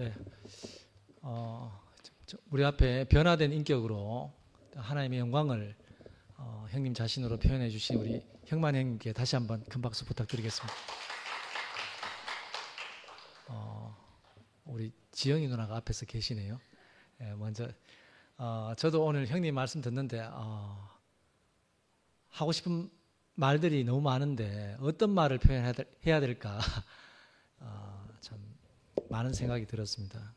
네, 우리 앞에 변화된 인격으로 하나님의 영광을 형님 자신으로 표현해 주신 우리 형만 형님께 다시 한번 큰 박수 부탁드리겠습니다. 우리 지영이 누나가 앞에서 계시네요. 먼저 저도 오늘 형님 말씀 듣는데 하고 싶은 말들이 너무 많은데 어떤 말을 표현해야 될까 참 많은 생각이 들었습니다.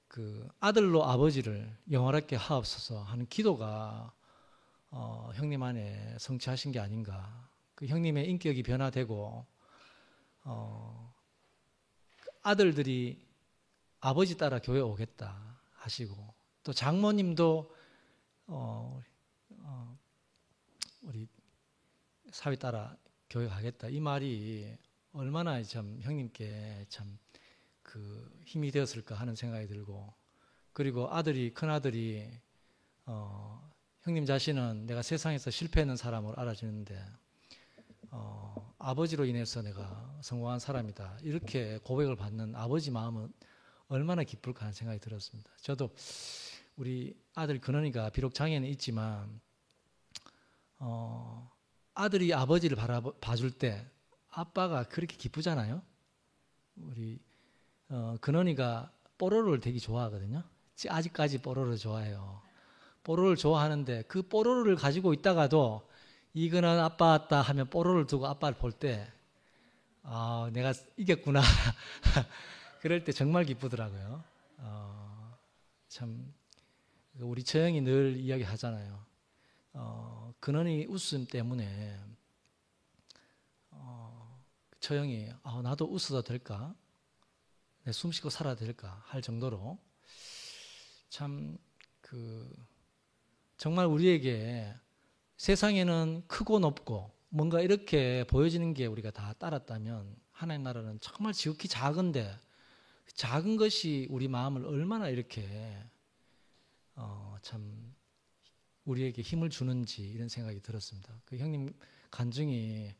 그 아들로 아버지를 영원하게 하옵소서 하는 기도가 형님 안에 성취하신 게 아닌가. 그 형님의 인격이 변화되고 아들들이 아버지 따라 교회 오겠다 하시고 또 장모님도 우리 사위 따라 교회 가겠다 이 말이 얼마나 참 형님께 참 그 힘이 되었을까 하는 생각이 들고 그리고 큰 아들이 형님 자신은 내가 세상에서 실패하는 사람으로 알아주는데 아버지로 인해서 내가 성공한 사람이다 이렇게 고백을 받는 아버지 마음은 얼마나 기쁠까 하는 생각이 들었습니다. 저도 우리 아들 근원이가 비록 장애는 있지만 아들이 아버지를 봐줄 때 아빠가 그렇게 기쁘잖아요. 우리 근원이가 뽀로로를 되게 좋아하거든요. 아직까지 뽀로로 좋아해요. 뽀로로를 좋아하는데 그 뽀로로를 가지고 있다가도 이근원 아빠 왔다 하면 뽀로로를 두고 아빠를 볼 때 내가 이겼구나 그럴 때 정말 기쁘더라고요. 참 우리 처형이 늘 이야기하잖아요. 근원이 웃음 때문에 처형이 나도 웃어도 될까? 내 숨쉬고 살아도 될까? 할 정도로 참 정말 우리에게 세상에는 크고 높고 뭔가 이렇게 보여지는 게 우리가 다 따랐다면 하나님 나라는 정말 지극히 작은데 작은 것이 우리 마음을 얼마나 이렇게 참 우리에게 힘을 주는지 이런 생각이 들었습니다. 그 형님 간증이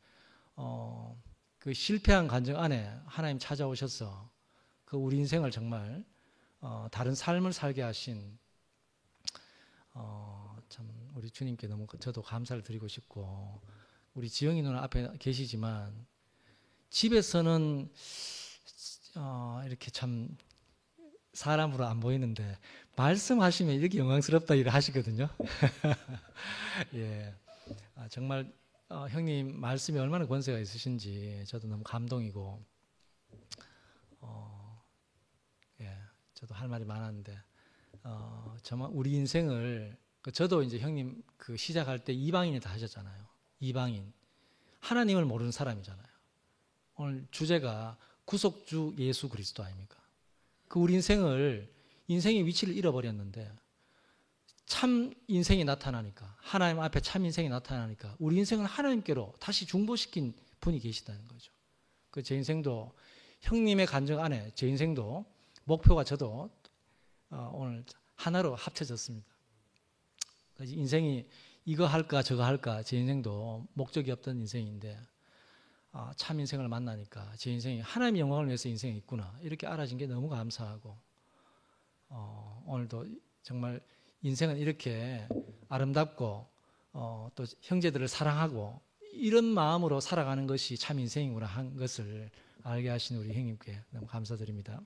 그 실패한 간증 안에 하나님 찾아오셔서 그 우리 인생을 정말 다른 삶을 살게 하신 참 우리 주님께 너무 저도 감사를 드리고 싶고 우리 지영이 누나 앞에 계시지만 집에서는 이렇게 참 사람으로 안 보이는데 말씀하시면 이렇게 영광스럽다 이래 하시거든요. 예, 정말 형님 말씀이 얼마나 권세가 있으신지 저도 너무 감동이고 저도 할 말이 많았는데 정말 우리 인생을 저도 이제 형님 그 시작할 때 이방인이다 하셨잖아요. 이방인 하나님을 모르는 사람이잖아요. 오늘 주제가 구속주 예수 그리스도 아닙니까? 그 우리 인생의 위치를 잃어버렸는데 참 인생이 나타나니까 하나님 앞에 참 인생이 나타나니까 우리 인생을 하나님께로 다시 중보시킨 분이 계시다는 거죠. 그 제 인생도 형님의 간증 안에 제 인생도 목표가 저도 오늘 하나로 합쳐졌습니다. 인생이 이거 할까 저거 할까 제 인생도 목적이 없던 인생인데 참 인생을 만나니까 제 인생이 하나님의 영광을 위해서 인생이 있구나 이렇게 알아진 게 너무 감사하고 오늘도 정말 인생은 이렇게 아름답고 또 형제들을 사랑하고 이런 마음으로 살아가는 것이 참 인생이구나 한 것을 알게 하신 우리 형님께 너무 감사드립니다.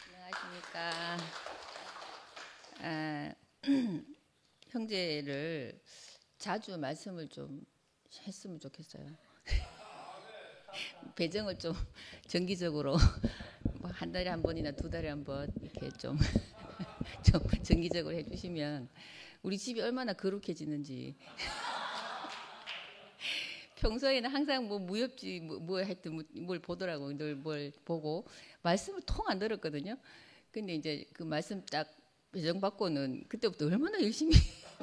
안녕하십니까. 형제를 자주 말씀을 좀 했으면 좋겠어요. 배정을 좀 정기적으로 뭐 한 달에 한 번이나 두 달에 한 번 이렇게 좀 정기적으로 해주시면 우리 집이 얼마나 거룩해지는지. 평소에는 항상 뭐 무협지 뭐 하여튼 뭘 보더라고. 늘 뭘 보고 말씀을 통 안 들었거든요. 근데 이제 그 말씀 딱 배정받고는 그때부터 얼마나 열심히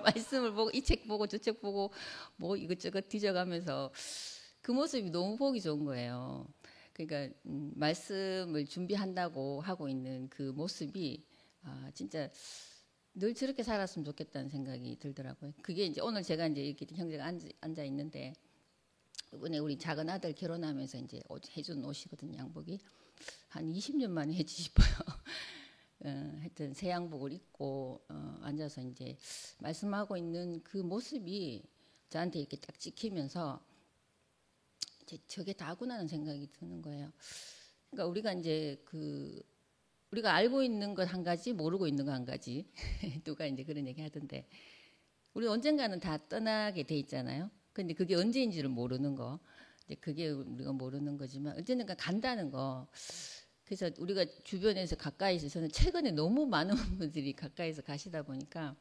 말씀을 보고 이 책 보고 저 책 보고 뭐 이것저것 뒤져가면서 그 모습이 너무 보기 좋은 거예요. 그러니까 말씀을 준비한다고 하고 있는 그 모습이 진짜 늘 저렇게 살았으면 좋겠다는 생각이 들더라고요. 그게 이제 오늘 제가 이제 이렇게 형제가 앉아 있는데 이번에 우리 작은 아들 결혼하면서 이제 해준 옷이거든요. 양복이 한 20년 만에 해지 싶어요. 하여튼 새 양복을 입고 앉아서 이제 말씀하고 있는 그 모습이 저한테 이렇게 딱 찍히면서 저게 다구나라는 생각이 드는 거예요. 그러니까 우리가 이제 우리가 알고 있는 것 한 가지, 모르고 있는 것 한 가지. 누가 이제 그런 얘기 하던데, 우리 언젠가는 다 떠나게 돼 있잖아요. 근데 그게 언제인지를 모르는 거. 이제 그게 우리가 모르는 거지만, 언젠가 간다는 거. 그래서 우리가 주변에서 가까이서, 저는 최근에 너무 많은 분들이 가까이서 가시다 보니까,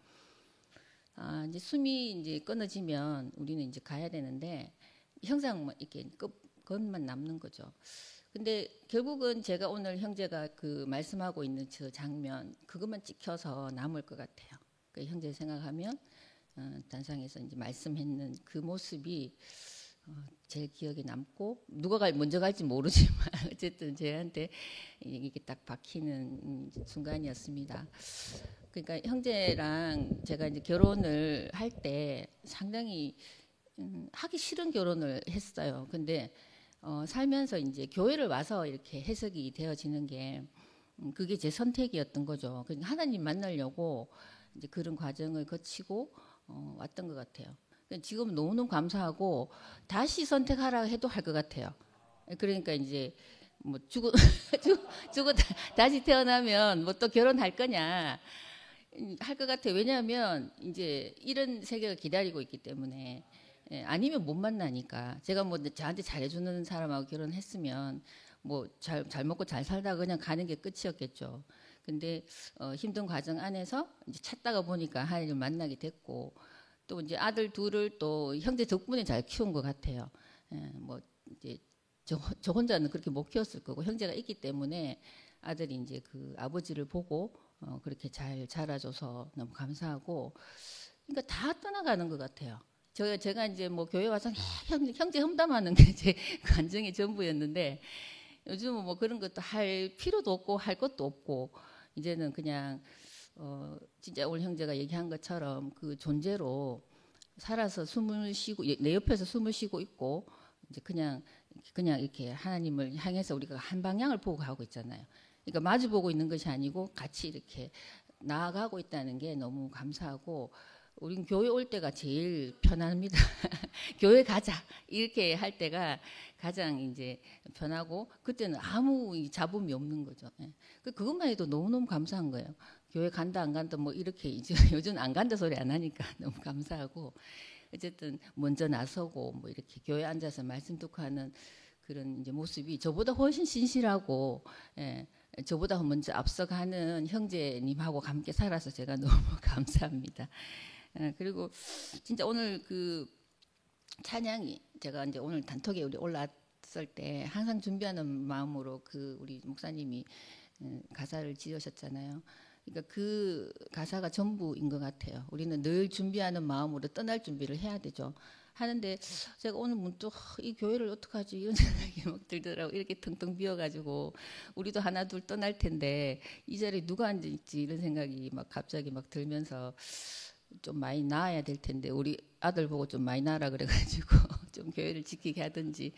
이제 숨이 이제 끊어지면 우리는 이제 가야 되는데, 형상 이렇게 것만 남는 거죠. 근데 결국은 제가 오늘 형제가 그 말씀하고 있는 저 장면 그것만 찍혀서 남을 것 같아요. 그 형제 생각하면 단상에서 이제 말씀했는 그 모습이 제일 기억에 남고 누가 먼저 갈지 모르지만 어쨌든 저한테 이게 딱 박히는 순간이었습니다. 그러니까 형제랑 제가 이제 결혼을 할 때 상당히 하기 싫은 결혼을 했어요. 근데 살면서 이제 교회를 와서 이렇게 해석이 되어지는 게 그게 제 선택이었던 거죠. 그러니까 하나님 만나려고 이제 그런 과정을 거치고 왔던 것 같아요. 지금 너무너무 감사하고 다시 선택하라 해도 할 것 같아요. 그러니까 이제 뭐 죽고 다시 태어나면 뭐 또 결혼할 거냐 할 것 같아요. 왜냐하면 이제 이런 세계가 기다리고 있기 때문에. 아니면 못 만나니까. 제가 뭐 저한테 잘해주는 사람하고 결혼했으면 뭐 잘 먹고 잘 살다가 그냥 가는 게 끝이었겠죠. 근데 힘든 과정 안에서 이제 찾다가 보니까 하나님을 만나게 됐고 또 이제 아들 둘을 또 형제 덕분에 잘 키운 것 같아요. 뭐 이제 저 혼자는 그렇게 못 키웠을 거고 형제가 있기 때문에 아들이 이제 그 아버지를 보고 그렇게 잘 자라줘서 너무 감사하고 그러니까 다 떠나가는 것 같아요. 제가 이제 뭐 교회 와서 형제 험담하는 게 제 간증의 전부였는데 요즘은 뭐 그런 것도 할 필요도 없고 할 것도 없고 이제는 그냥 진짜 오늘 형제가 얘기한 것처럼 그 존재로 살아서 숨을 쉬고 내 옆에서 숨을 쉬고 있고 이제 그냥 이렇게 하나님을 향해서 우리가 한 방향을 보고 가고 있잖아요. 그러니까 마주 보고 있는 것이 아니고 같이 이렇게 나아가고 있다는 게 너무 감사하고 우린 교회 올 때가 제일 편합니다. 교회 가자 이렇게 할 때가 가장 이제 편하고 그때는 아무 잡음이 없는 거죠. 그것만 해도 너무너무 감사한 거예요. 교회 간다 안 간다 뭐 이렇게 이제 요즘 안 간다 소리 안 하니까 너무 감사하고 어쨌든 먼저 나서고 뭐 이렇게 교회 앉아서 말씀 듣고 하는 그런 이제 모습이 저보다 훨씬 신실하고 저보다 먼저 앞서가는 형제님하고 함께 살아서 제가 너무 감사합니다. 그리고 진짜 오늘 그 찬양이 제가 이제 오늘 단톡에 우리 올랐을 때 항상 준비하는 마음으로 그 우리 목사님이 가사를 지으셨잖아요. 그러니까 그 가사가 전부인 것 같아요. 우리는 늘 준비하는 마음으로 떠날 준비를 해야 되죠. 하는데 제가 오늘 문득 이 교회를 어떡하지 이런 생각이 막 들더라고요. 이렇게 텅텅 비어가지고 우리도 하나 둘 떠날 텐데 이 자리에 누가 앉아있지 이런 생각이 막 갑자기 막 들면서 좀 많이 나아야 될 텐데 우리 아들 보고 좀 많이 나아라 그래가지고 좀 교회를 지키게 하든지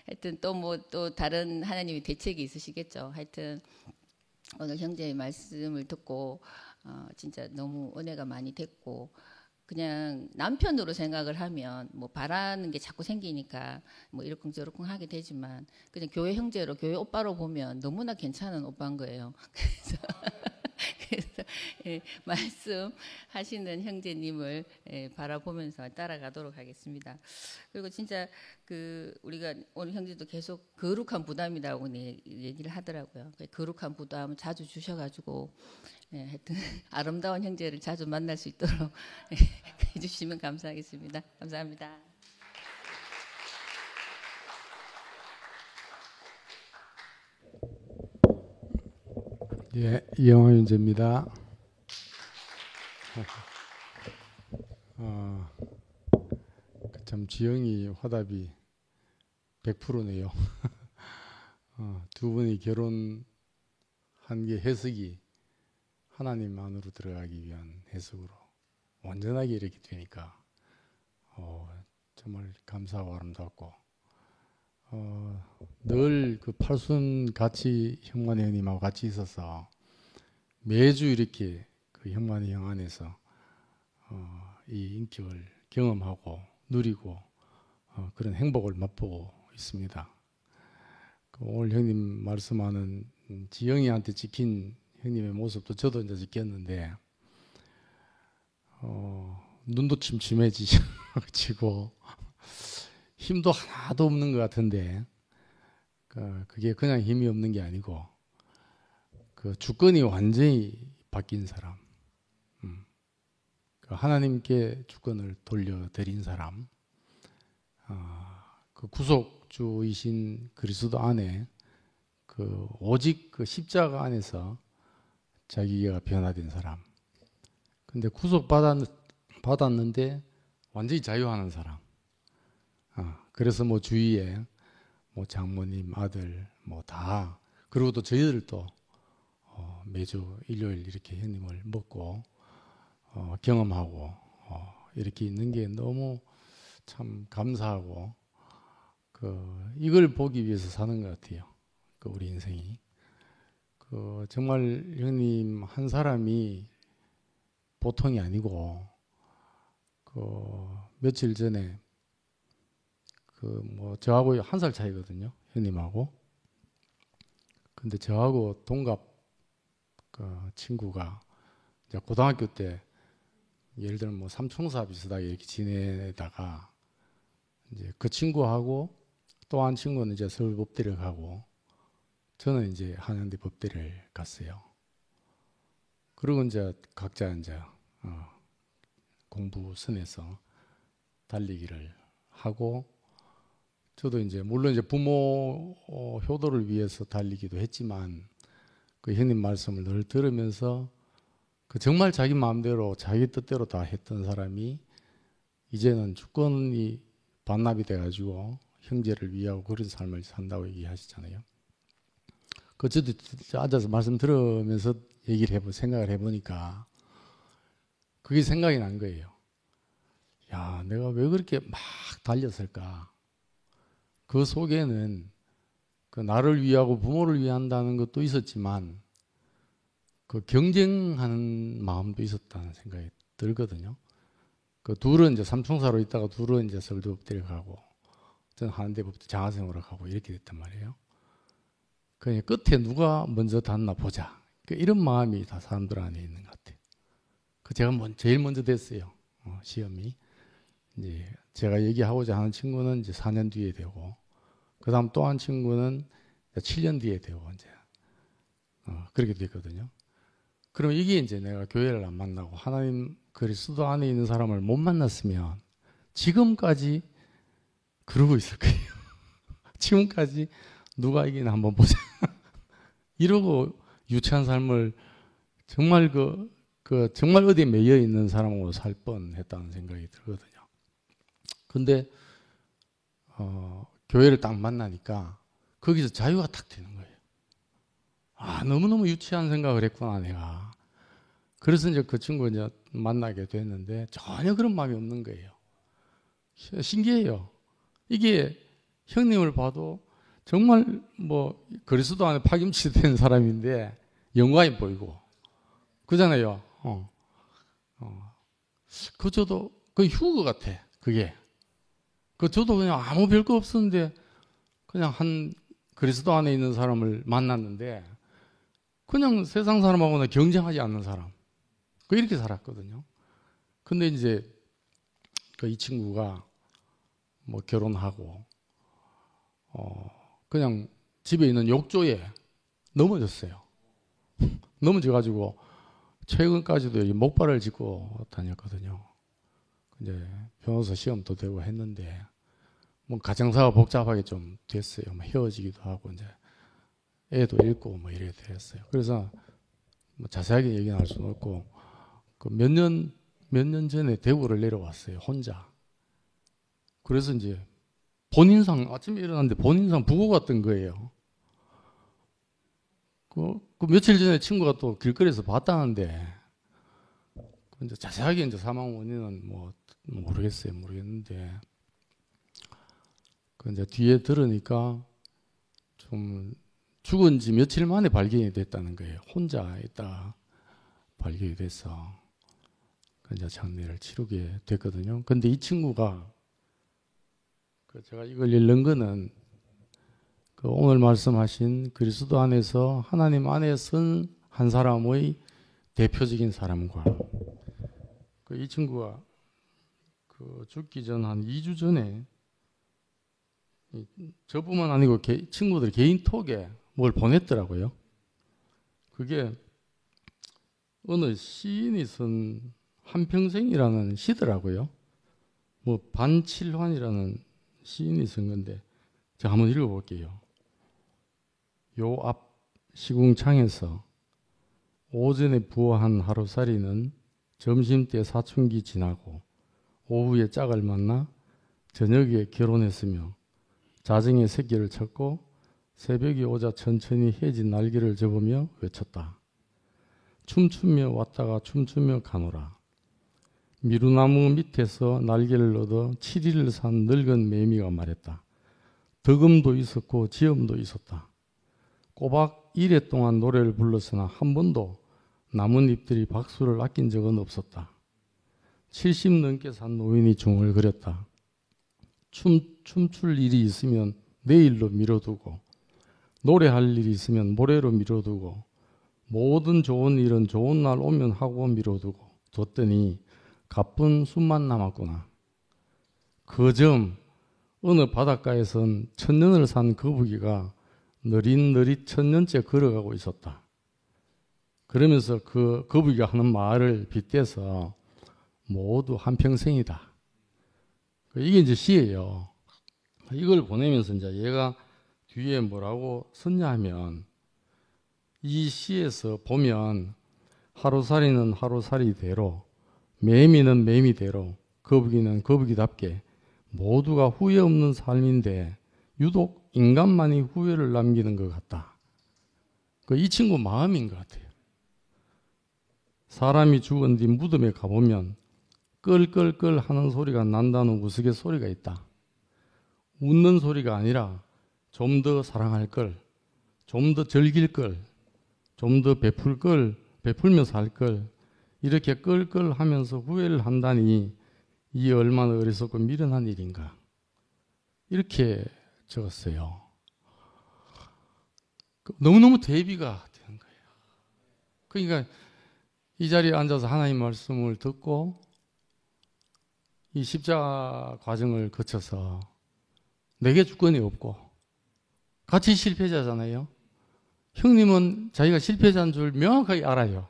하여튼 또 뭐 또 다른 하나님의 대책이 있으시겠죠. 하여튼 오늘 형제의 말씀을 듣고 진짜 너무 은혜가 많이 됐고 그냥 남편으로 생각을 하면 뭐 바라는 게 자꾸 생기니까 뭐 이러쿵저러쿵 하게 되지만 그냥 교회 형제로 교회 오빠로 보면 너무나 괜찮은 오빠인 거예요. 그래서 말씀하시는 형제님을 바라보면서 따라가도록 하겠습니다. 그리고 진짜 그 우리가 오늘 형제도 계속 거룩한 부담이라고 얘기를 하더라고요. 거룩한 부담 자주 주셔가지고 하여튼 아름다운 형제를 자주 만날 수 있도록 해주시면 감사하겠습니다. 감사합니다. 예, 이영호 윤재입니다. 참 지영이 화답이 100%네요. 두 분이 결혼한 게 해석이 하나님 안으로 들어가기 위한 해석으로 완전하게 이렇게 되니까 정말 감사하고 아름답고 늘 그 팔순 같이 형만이 형님하고 같이 있어서 매주 이렇게 그 형만이 형 안에서 이 인격을 경험하고 누리고 그런 행복을 맛보고 있습니다. 오늘 형님 말씀하는 지영이한테 찍힌 형님의 모습도 저도 이제 지켰는데 눈도 침침해지고 힘도 하나도 없는 것 같은데 그게 그냥 힘이 없는 게 아니고 그 주권이 완전히 바뀐 사람, 그 하나님께 주권을 돌려드린 사람, 그 구속주이신 그리스도 안에 그 오직 그 십자가 안에서 자기가 변화된 사람. 근데 구속받았는데 완전히 자유하는 사람. 그래서 뭐 주위에 뭐 장모님, 아들 뭐 다, 그리고 또 저희들도 매주 일요일 이렇게 형님을 먹고 경험하고 이렇게 있는 게 너무 참 감사하고 이걸 보기 위해서 사는 것 같아요. 우리 인생이. 정말 형님 한 사람이 보통이 아니고 며칠 전에 뭐 저하고 1살 차이거든요. 형님하고. 근데 저하고 동갑 친구가 이제 고등학교 때 예를 들면 뭐 삼총사 비슷하게 이렇게 지내다가 이제 그 친구하고 또 한 친구는 이제 서울법대를 가고 저는 이제 한양대 법대를 갔어요. 그리고 이제 각자 이제 공부선에서 달리기를 하고 저도 이제 물론 이제 부모 효도를 위해서 달리기도 했지만 그 형님 말씀을 늘 들으면서 정말 자기 마음대로 자기 뜻대로 다 했던 사람이 이제는 주권이 반납이 돼가지고 형제를 위하고 그런 삶을 산다고 얘기하시잖아요. 저도 앉아서 말씀 들으면서 생각을 해보니까 그게 생각이 난 거예요. 야, 내가 왜 그렇게 막 달렸을까? 그 속에는 나를 위하고 부모를 위한다는 것도 있었지만 경쟁하는 마음도 있었다는 생각이 들거든요. 둘은 이제 삼총사로 있다가 둘은 이제 서울대법대를 가고 저는 한양대법대 장학생으로 가고 이렇게 됐단 말이에요. 그냥 끝에 누가 먼저 닿나 보자. 이런 마음이 다 사람들 안에 있는 것 같아요. 제가 제일 먼저 됐어요. 시험이. 이제 제가 얘기하고자 하는 친구는 이제 4년 뒤에 되고, 그 다음 또 한 친구는 7년 뒤에 되고, 이제, 그렇게 됐거든요. 그럼 이게 이제 내가 교회를 안 만나고 하나님 그리스도 안에 있는 사람을 못 만났으면 지금까지 그러고 있을 거예요. 지금까지 누가 이기나 한번 보자. 이러고 유치한 삶을 정말 정말 어디에 매여 있는 사람으로 살 뻔했다는 생각이 들거든요. 근데 교회를 딱 만나니까 거기서 자유가 탁 되는 거예요. 너무너무 유치한 생각을 했구나 내가. 그래서 이제 그 친구 이제 만나게 됐는데 전혀 그런 마음이 없는 거예요. 신기해요. 이게 형님을 봐도 정말 뭐 그리스도 안에 파김치 된 사람인데 영광이 보이고 그잖아요. 저도 휴거 같아. 그게. 저도 그냥 아무 별거 없었는데 그냥 한 그리스도 안에 있는 사람을 만났는데 그냥 세상 사람하고는 경쟁하지 않는 사람. 이렇게 살았거든요. 근데 이제 이 친구가 뭐 결혼하고 그냥 집에 있는 욕조에 넘어졌어요. 넘어져가지고 최근까지도 목발을 짚고 다녔거든요. 이제 변호사 시험도 되고 했는데 뭐 가정사가 복잡하게 좀 됐어요. 뭐 헤어지기도 하고 이제 애도 잃고 뭐 이래 됐어요. 그래서 뭐 자세하게 얘기는 할 수는 없고 몇 년 전에 대구를 내려왔어요. 혼자. 그래서 이제 본인상 아침에 일어났는데 본인상 부고 갔던 거예요. 그 며칠 전에 친구가 또 길거리에서 봤다는데, 이제 자세하게 이제 사망 원인은 뭐 모르겠는데, 그 이제 뒤에 들으니까 좀 죽은 지 며칠 만에 발견이 됐다는 거예요. 혼자 있다가 발견이 돼서 그 이제 장례를 치르게 됐거든요. 근데 이 친구가 그 제가 이걸 읽는 거는 그 오늘 말씀하신 그리스도 안에서 하나님 안에 선 한 사람의 대표적인 사람과 그 이 친구가 그 죽기 전 한 2주 전에 저뿐만 아니고 친구들 개인 톡에 뭘 보냈더라고요. 그게 어느 시인이 쓴 한평생이라는 시더라고요. 뭐 반칠환이라는 시인이 쓴 건데 제가 한번 읽어볼게요. 요 앞 시궁창에서 오전에 부화한 하루살이는 점심때 사춘기 지나고 오후에 짝을 만나 저녁에 결혼했으며 자정에 새끼를 쳤고 새벽이 오자 천천히 해진 날개를 접으며 외쳤다. 춤추며 왔다가 춤추며 가노라. 미루나무 밑에서 날개를 얻어 7일을 산 늙은 매미가 말했다. 덕음도 있었고 지음도 있었다. 꼬박 1회 동안 노래를 불렀으나 한 번도 나뭇잎들이 박수를 아낀 적은 없었다. 70 넘게 산 노인이 중얼거렸다. 춤출 일이 있으면 내일로 미뤄두고 노래할 일이 있으면 모레로 미뤄두고 모든 좋은 일은 좋은 날 오면 하고 미뤄두고 뒀더니 가쁜 숨만 남았구나. 그점 어느 바닷가에선 천년을 산 거북이가 느릿느릿 천년째 걸어가고 있었다. 그러면서 그 거북이가 하는 말을 빗대서 모두 한평생이다. 이게 이제 시예요. 이걸 보내면서 이제 얘가 뒤에 뭐라고 썼냐 하면 이 시에서 보면 하루살이는 하루살이대로 매미는 매미대로 거북이는 거북이답게 모두가 후회 없는 삶인데 유독 인간만이 후회를 남기는 것 같다. 이 친구 마음인 것 같아요. 사람이 죽은 뒤 무덤에 가보면 끌끌끌 하는 소리가 난다는 우스갯소리가 있다. 웃는 소리가 아니라 좀 더 사랑할 걸, 좀 더 즐길 걸, 좀 더 베풀 걸, 베풀면서 할 걸, 이렇게 끌끌 하면서 후회를 한다니 이 얼마나 어리석고 미련한 일인가. 이렇게 적었어요. 너무너무 대비가 되는 거예요. 그러니까 이 자리에 앉아서 하나님 말씀을 듣고 이 십자가 과정을 거쳐서 내게 주권이 없고 같이 실패자잖아요. 형님은 자기가 실패자인 줄 명확하게 알아요.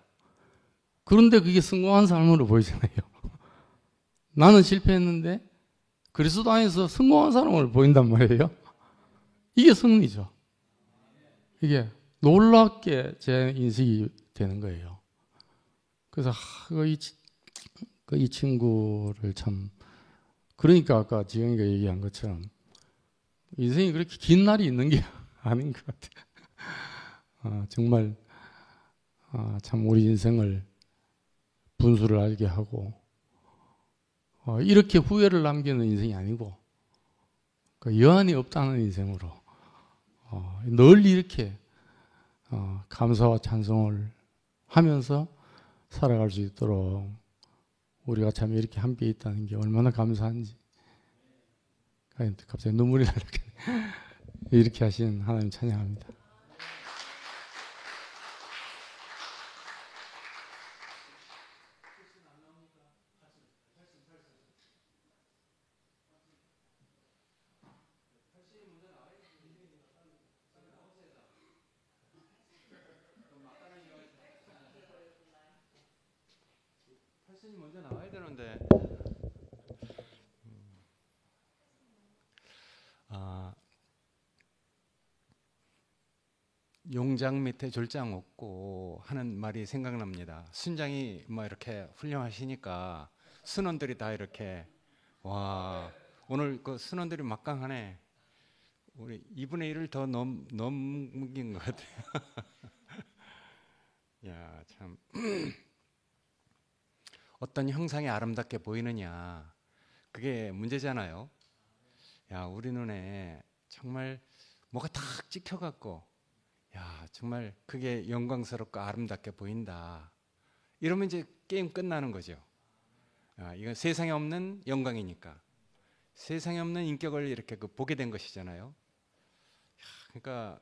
그런데 그게 성공한 삶으로 보이잖아요. 나는 실패했는데 그리스도 안에서 성공한 사람을 보인단 말이에요. 이게 승리죠. 이게 놀랍게 제 인식이 되는 거예요. 그래서 이 친구를 참, 그러니까 아까 지영이가 얘기한 것처럼 인생이 그렇게 긴 날이 있는 게 아닌 것 같아요. 정말 참 우리 인생을 분수를 알게 하고 이렇게 후회를 남기는 인생이 아니고 여한이 없다는 인생으로 늘 이렇게 감사와 찬송을 하면서 살아갈 수 있도록 우리가 참 이렇게 함께 있다는 게 얼마나 감사한지 갑자기 눈물이 나게 이렇게 하신 하나님 찬양합니다. 먼저 나와야 되는데 용장 밑에 졸장 없고 하는 말이 생각납니다. 순장이 뭐 이렇게 훌륭하시니까 순원들이 다 이렇게 와 오늘 그 순원들이 막강하네. 우리 2분의 1을 더 넘긴 것 같아요. 참 어떤 형상이 아름답게 보이느냐, 그게 문제잖아요. 야, 우리 눈에 정말 뭐가 탁 찍혀갖고, 야, 정말 그게 영광스럽고 아름답게 보인다. 이러면 이제 게임 끝나는 거죠. 이건 세상에 없는 영광이니까, 세상에 없는 인격을 이렇게 보게 된 것이잖아요. 그러니까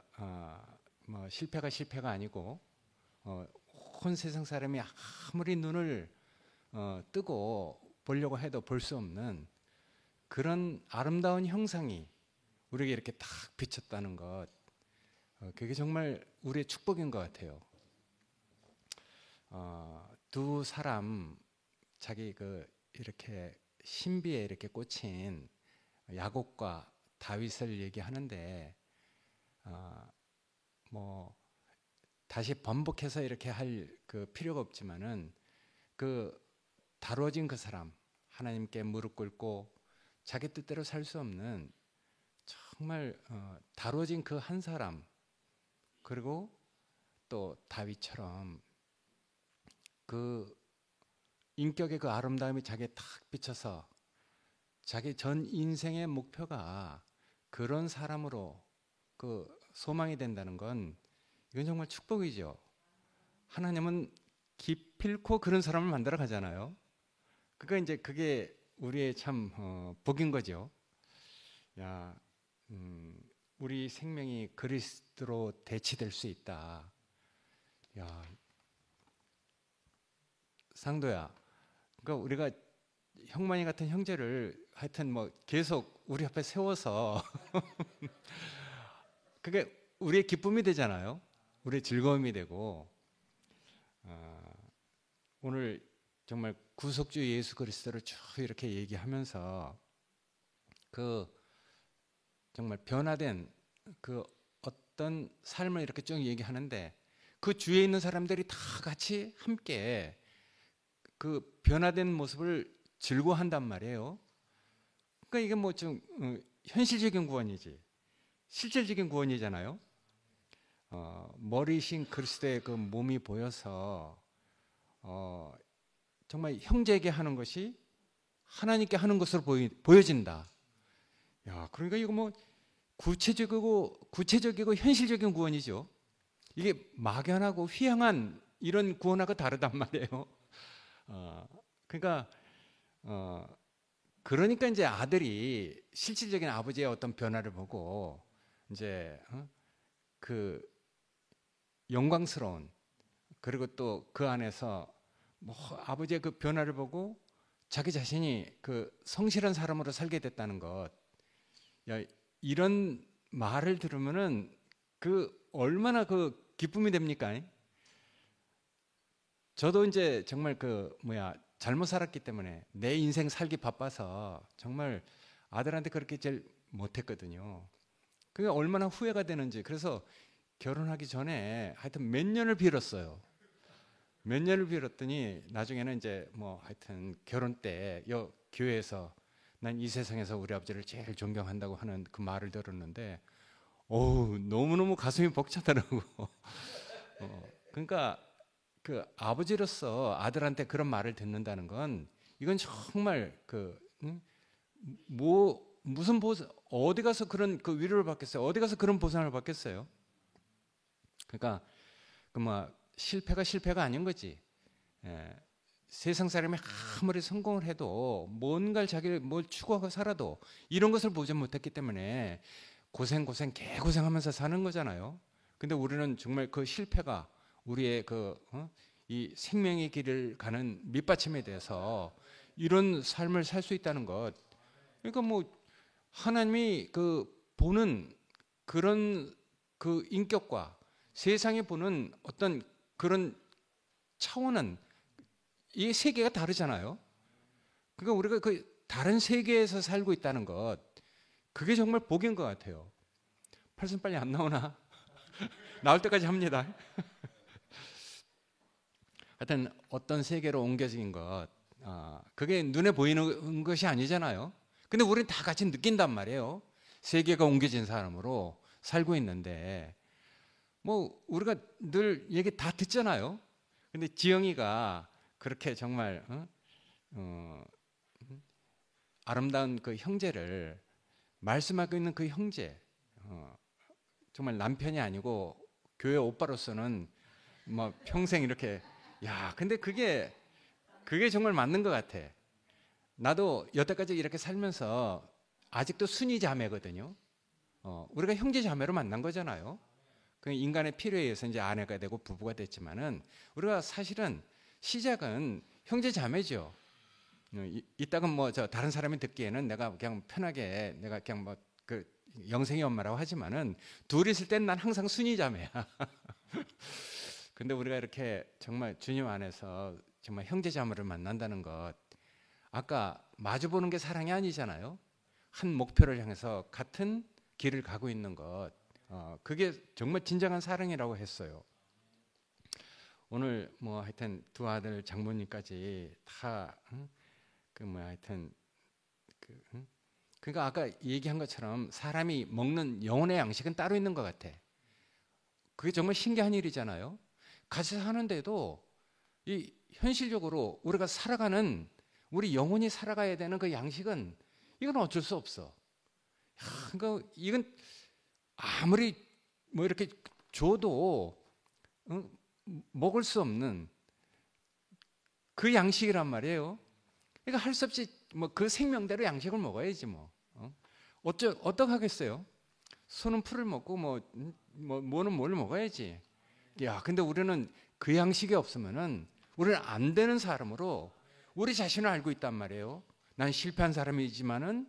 뭐 실패가 실패가 아니고, 온 세상 사람이 아무리 눈을 뜨고 보려고 해도 볼 수 없는 그런 아름다운 형상이 우리에게 이렇게 딱 비쳤다는 것, 그게 정말 우리의 축복인 것 같아요. 두 사람, 자기 이렇게 신비에 이렇게 꽂힌 야곱과 다윗을 얘기하는데, 뭐 다시 번복해서 이렇게 할 필요가 없지만은, 다루어진 그 사람, 하나님께 무릎 꿇고 자기 뜻대로 살 수 없는 정말 다루어진 그 한 사람, 그리고 또 다윗처럼 그 인격의 그 아름다움이 자기에 탁 비쳐서 자기 전 인생의 목표가 그런 사람으로 소망이 된다는 건, 이건 정말 축복이죠. 하나님은 기필코 그런 사람을 만들어 가잖아요. 그러니까 이제 그게 우리의 참 복인 거죠. 야, 우리 생명이 그리스도로 대치될 수 있다. 야, 상도야, 그러니까 우리가 형만이 같은 형제를 하여튼 뭐 계속 우리 앞에 세워서 그게 우리의 기쁨이 되잖아요. 우리의 즐거움이 되고, 오늘 정말 구속주 예수 그리스도를 쭉 이렇게 얘기하면서 정말 변화된 어떤 삶을 이렇게 쭉 얘기하는데, 그 주위에 있는 사람들이 다 같이 함께 그 변화된 모습을 즐거워한단 말이에요. 그러니까 이게 뭐 좀 현실적인 구원이지, 실질적인 구원이잖아요. 머리신 그리스도의 그 몸이 보여서 정말 형제에게 하는 것이 하나님께 하는 것으로 보여진다. 야, 그러니까 이거 뭐 구체적이고 현실적인 구원이죠. 이게 막연하고 휘황한 이런 구원하고 다르단 말이에요. 그러니까 이제 아들이 실질적인 아버지의 어떤 변화를 보고 이제 그 영광스러운, 그리고 또 그 안에서 뭐 아버지의 그 변화를 보고 자기 자신이 그 성실한 사람으로 살게 됐다는 것. 야, 이런 말을 들으면은 얼마나 기쁨이 됩니까? 저도 이제 정말 잘못 살았기 때문에 내 인생 살기 바빠서 정말 아들한테 그렇게 제일 못했거든요. 그게 얼마나 후회가 되는지. 그래서 결혼하기 전에 하여튼 몇 년을 빌었어요. 몇 년을 빌었더니 나중에는 이제 뭐 하여튼 결혼 때 교회에서 난 이 세상에서 우리 아버지를 제일 존경한다고 하는 그 말을 들었는데, 너무너무 가슴이 벅차더라고. 그러니까 그 아버지로서 아들한테 그런 말을 듣는다는 건, 이건 정말 무슨 보상, 어디 가서 그런 위로를 받겠어요? 어디 가서 그런 보상을 받겠어요? 그러니까 실패가 실패가 아닌 거지. 세상 사람이 아무리 성공을 해도 뭔가를 뭘 추구하고 살아도 이런 것을 보지 못했기 때문에 개고생하면서 사는 거잖아요. 근데 우리는 정말 그 실패가 우리의 이 생명의 길을 가는 밑받침에 대해서 이런 삶을 살 수 있다는 것. 그러니까 뭐 하나님이 보는 그런 인격과 세상이 보는 어떤 그런 차원은, 이 세계가 다르잖아요. 그러니까 우리가 다른 세계에서 살고 있다는 것, 그게 정말 복인 것 같아요. 팔순 빨리 안 나오나? 나올 때까지 합니다. 하여튼 어떤 세계로 옮겨진 것, 그게 눈에 보이는 것이 아니잖아요. 근데 우리는 다 같이 느낀단 말이에요. 세계가 옮겨진 사람으로 살고 있는데, 뭐 우리가 늘 얘기 다 듣잖아요. 근데 지영이가 그렇게 정말 아름다운 그 형제를 말씀하고 있는 그 형제, 정말 남편이 아니고 교회 오빠로서는 뭐 평생 이렇게, 야, 근데 그게 정말 맞는 것 같아. 나도 여태까지 이렇게 살면서 아직도 순위 자매거든요. 우리가 형제 자매로 만난 거잖아요. 그 인간의 필요에 의해서 이제 아내가 되고 부부가 됐지만은 우리가 사실은 시작은 형제 자매죠. 이따금 뭐 저 다른 사람이 듣기에는 내가 그냥 편하게 내가 그냥 뭐 그 영생이 엄마라고 하지만은 둘이 있을 땐 난 항상 순위 자매야. 근데 우리가 이렇게 정말 주님 안에서 정말 형제 자매를 만난다는 것, 아까 마주 보는 게 사랑이 아니잖아요. 한 목표를 향해서 같은 길을 가고 있는 것, 그게 정말 진정한 사랑이라고 했어요. 오늘 뭐 하여튼 두 아들 장모님까지 다 그 뭐 하여튼 그러니까 아까 얘기한 것처럼 사람이 먹는 영혼의 양식은 따로 있는 것 같아. 그게 정말 신기한 일이잖아요. 같이 사는데도 이 현실적으로 우리가 살아가는, 우리 영혼이 살아가야 되는 그 양식은 이건 어쩔 수 없어. 그러니까 이건 아무리 뭐 이렇게 줘도 먹을 수 없는 그 양식이란 말이에요. 그러니까 할 수 없이 뭐 그 생명대로 양식을 먹어야지 뭐. 어떡하겠어요? 소는 풀을 먹고 뭐는 뭘 먹어야지. 야, 근데 우리는 그 양식이 없으면은 우리는 안 되는 사람으로 우리 자신을 알고 있단 말이에요. 난 실패한 사람이지만은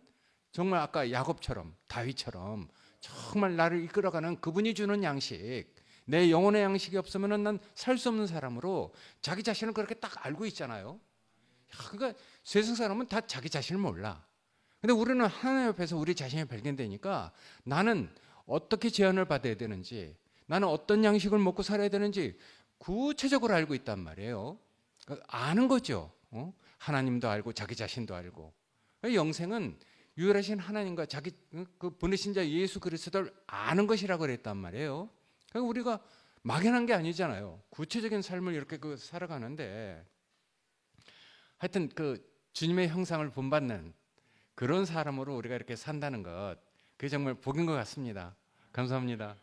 정말 아까 야곱처럼, 다윗처럼 정말 나를 이끌어가는 그분이 주는 양식, 내 영혼의 양식이 없으면은 난 살 수 없는 사람으로 자기 자신을 그렇게 딱 알고 있잖아요. 그러니까 세상 사람은 다 자기 자신을 몰라. 근데 우리는 하나님 옆에서 우리 자신이 발견되니까 나는 어떻게 제한을 받아야 되는지, 나는 어떤 양식을 먹고 살아야 되는지 구체적으로 알고 있단 말이에요. 아는 거죠. 하나님도 알고 자기 자신도 알고. 영생은 유일하신 하나님과 자기 그 보내신 자 예수 그리스도를 아는 것이라고 그랬단 말이에요. 그러니까 우리가 막연한 게 아니잖아요. 구체적인 삶을 이렇게 살아가는데, 하여튼 그 주님의 형상을 본받는 그런 사람으로 우리가 이렇게 산다는 것, 그게 정말 복인 것 같습니다. 감사합니다.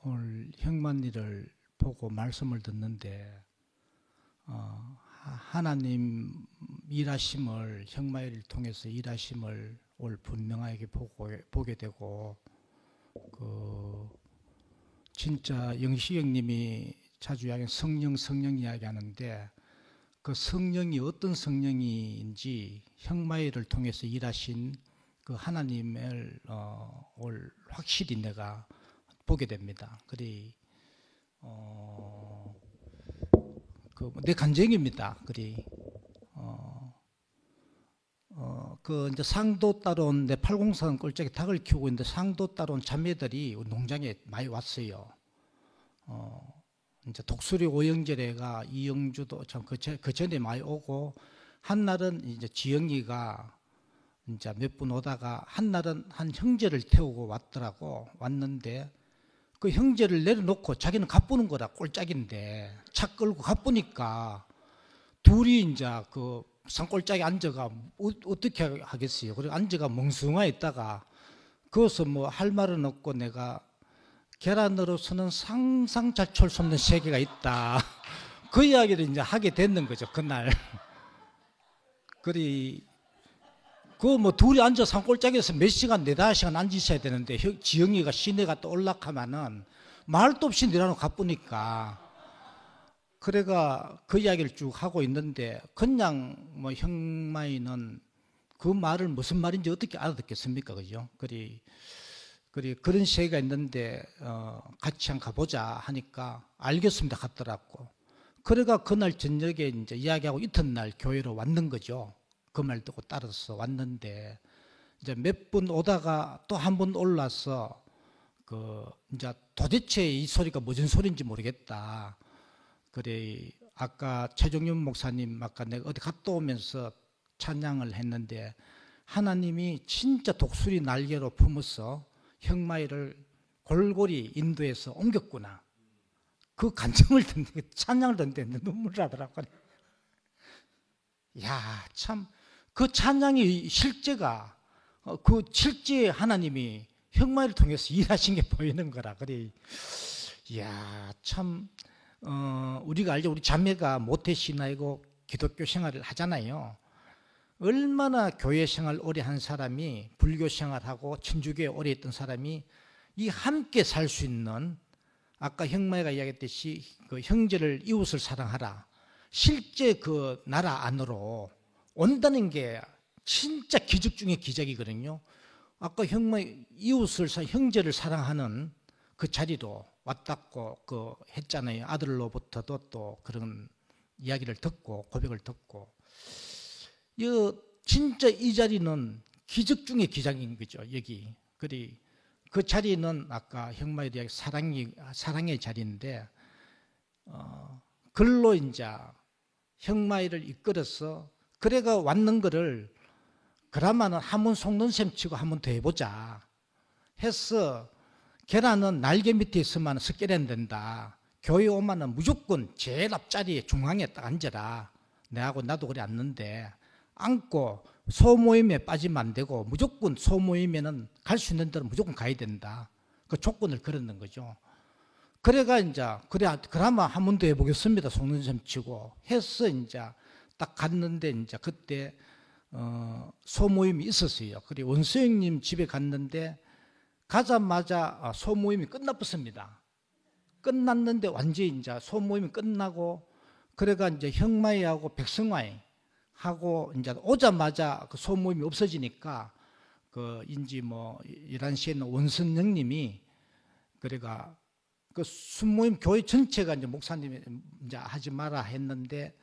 오늘 형만이를 보고 말씀을 듣는데 하나님 일하심을, 형만이를 통해서 일하심을 오늘 분명하게 보게 되고, 진짜 영식 형님이 자주 이야기하는 성령 이야기하는데, 그 성령이 어떤 성령인지 형만이를 통해서 일하신 그 하나님을 오늘 확실히 내가 보게 됩니다. 그리 내 간증입니다. 그리 그 이제 상도 따라온 내 804 꼴짝이 닭을 키우고 있는데 상도 따라온 자매들이 농장에 많이 왔어요. 이제 독수리 오영절에가 이영주도 참 그 전에 많이 오고, 한 날은 이제 지영이가 이제 몇 분 오다가 한 날은 한 형제를 태우고 왔는데 그 형제를 내려놓고 자기는 가쁘는 거라, 꼴짝인데 차 끌고 가쁘니까 둘이 이제 그 산골짜기 앉아가 어떻게 하겠어요. 그리고 앉아가 멍숭아 있다가 거기서 뭐 할 말은 없고, 내가 계란으로서는 상상 자초할 수 없는 세계가 있다. 그 이야기를 이제 하게 됐는 거죠, 그날. 그리 그 뭐 둘이 앉아 산골짜기에서 몇 시간, 4-5시간 앉아 있어야 되는데 지영이가 시내 갔다 올라가면은 말도 없이 내려놓고 가쁘니까, 그래가 그 이야기를 쭉 하고 있는데, 그냥 뭐 형마이는 그 말을 무슨 말인지 어떻게 알아듣겠습니까, 그죠? 그런 시기가 있는데 같이 한번 가보자 하니까 알겠습니다 갔더라고. 그래가 그날 저녁에 이제 이야기하고 이튿날 교회로 왔는 거죠. 그 말 듣고 따라서 왔는데, 이제 몇 분 오다가 또 한 번 올라서 이제 도대체 이 소리가 무슨 소리인지 모르겠다. 그래 아까 최종윤 목사님 아까 내가 어디 갔다 오면서 찬양을 했는데 하나님이 진짜 독수리 날개로 품어서 형마이를 골고리 인도해서 옮겼구나. 그 간증을 듣는데 찬양을 듣는데 눈물을 나더라고요. 야, 참 그 찬양이 실제가 그 실제 하나님이 형마이를 통해서 일하신 게 보이는 거라. 그래. 야, 참 우리가 알죠. 우리 자매가 모태신앙이고 기독교 생활을 하잖아요. 얼마나 교회 생활 오래 한 사람이 불교 생활하고 천주교에 오래 있던 사람이 이 함께 살 수 있는 아까 형마이가 이야기했듯이 그 형제를 이웃을 사랑하라. 실제 그 나라 안으로 온다는 게 진짜 기적 중의 기적이거든요. 아까 형마이 이웃을 형제를 사랑하는 그 자리로 왔다고 그 했잖아요. 아들로부터도 또 그런 이야기를 듣고 고백을 듣고 진짜 이 자리는 기적 중의 기적인 거죠. 여기 그리 그 자리는 아까 형마이 이야기 사랑의 자리인데 글로 이제 형마이를 이끌어서 그래가 왔는 거를 그러면은 한번 속는 셈 치고 한번 더 해보자 해서 계란은 날개 밑에 있으면 습결이 된다. 교회 오면은 무조건 제일 앞자리에 중앙에 딱 앉아라. 내하고 나도 그래 앉는데 앉고 소모임에 빠지면 안 되고 무조건 소모임에는 갈 수 있는 데는 무조건 가야 된다. 그 조건을 걸었는 거죠. 그래가 이제 그러면 한 번 더 해보겠습니다. 속는 셈 치고 해서 이제 딱 갔는데 이제 그때 소모임이 있었어요. 그래 원수형님 집에 갔는데 가자마자 소모임이 끝나버렸습니다. 끝났는데 완전히 이제 소모임이 끝나고 그래가 이제 형마이하고 백성화이 하고 이제 오자마자 그 소모임이 없어지니까 그 인지 뭐 11시에는 원선영님이 그래가 그 순모임 교회 전체가 이제 목사님이 이제 하지 마라 했는데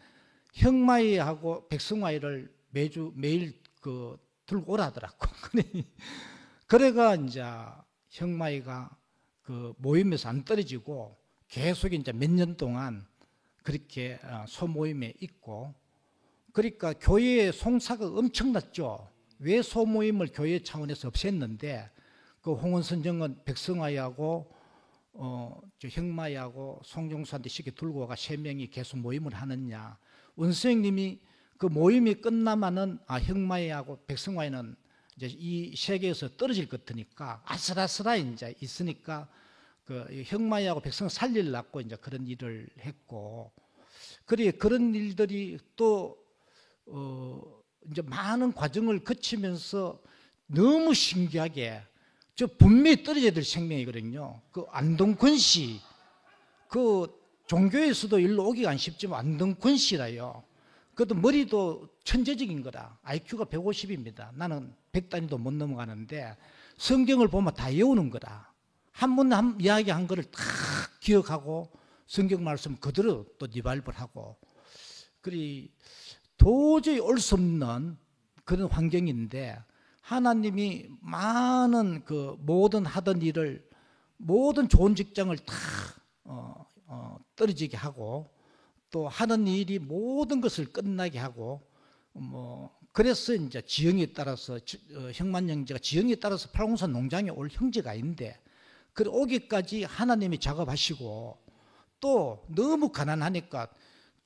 형마이하고 백성화이를 매일 그 들고 오라더라고. 그래가 이제 형마이가 그 모임에서 안 떨어지고 계속 이제 몇 년 동안 그렇게 소모임에 있고 그러니까 교회의 송사가 엄청났죠. 왜 소모임을 교회 차원에서 없앴는데 그 홍원선정은 백성화이하고 형마이하고 송종수한테 쉽게 들고 와가 3명이 계속 모임을 하느냐. 원수형님이 그 모임이 끝나면은 형마이하고 백성화이는 이제 이 세계에서 떨어질 것 같으니까 아슬아슬하게 이제 있으니까 그 형마이하고 백성 살리려고 이제 그런 일을 했고 그래 그런 일들이 또 이제 많은 과정을 거치면서 너무 신기하게 저 분명히 떨어져야 될 생명이거든요. 그 안동권 씨, 그 종교에서도 일로 오기가 안 쉽지만 안동권 씨라요. 그것도 머리도 천재적인 거라. IQ가 150입니다. 나는 100단위도 못 넘어가는데 성경을 보면 다 외우는 거라. 한 번 이야기한 거를 다 기억하고 성경 말씀 그대로 또 리발브를 하고 그리 도저히 올 수 없는 그런 환경인데 하나님이 많은 그 모든 하던 일을 모든 좋은 직장을 다 떨어지게 하고 또 하는 일이 모든 것을 끝나게 하고 그래서 이제 지형에 따라서 형만 형제가 지형에 따라서 팔공산 농장에 올 형제가 있는데 그 오기까지 하나님이 작업하시고 또 너무 가난하니까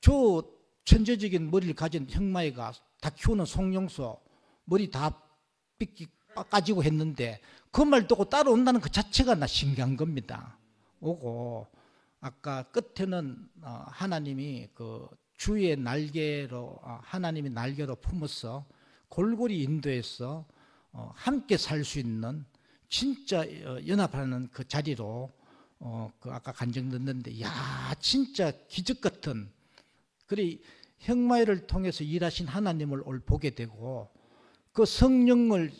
저 천재적인 머리를 가진 형마이가 다 키우는 송영수 머리 다 삐끼 까지고 했는데 그 말 듣고 따라온다는 그 자체가 나 신기한 겁니다. 오고 아까 끝에는 하나님이 그 주의 날개로 하나님이 날개로 품어서 골고리 인도해서 함께 살 수 있는 진짜 연합하는 그 자리로 그 아까 간증 듣는데 야 진짜 기적 같은 그래 형마이를 통해서 일하신 하나님을 올 보게 되고 그 성령을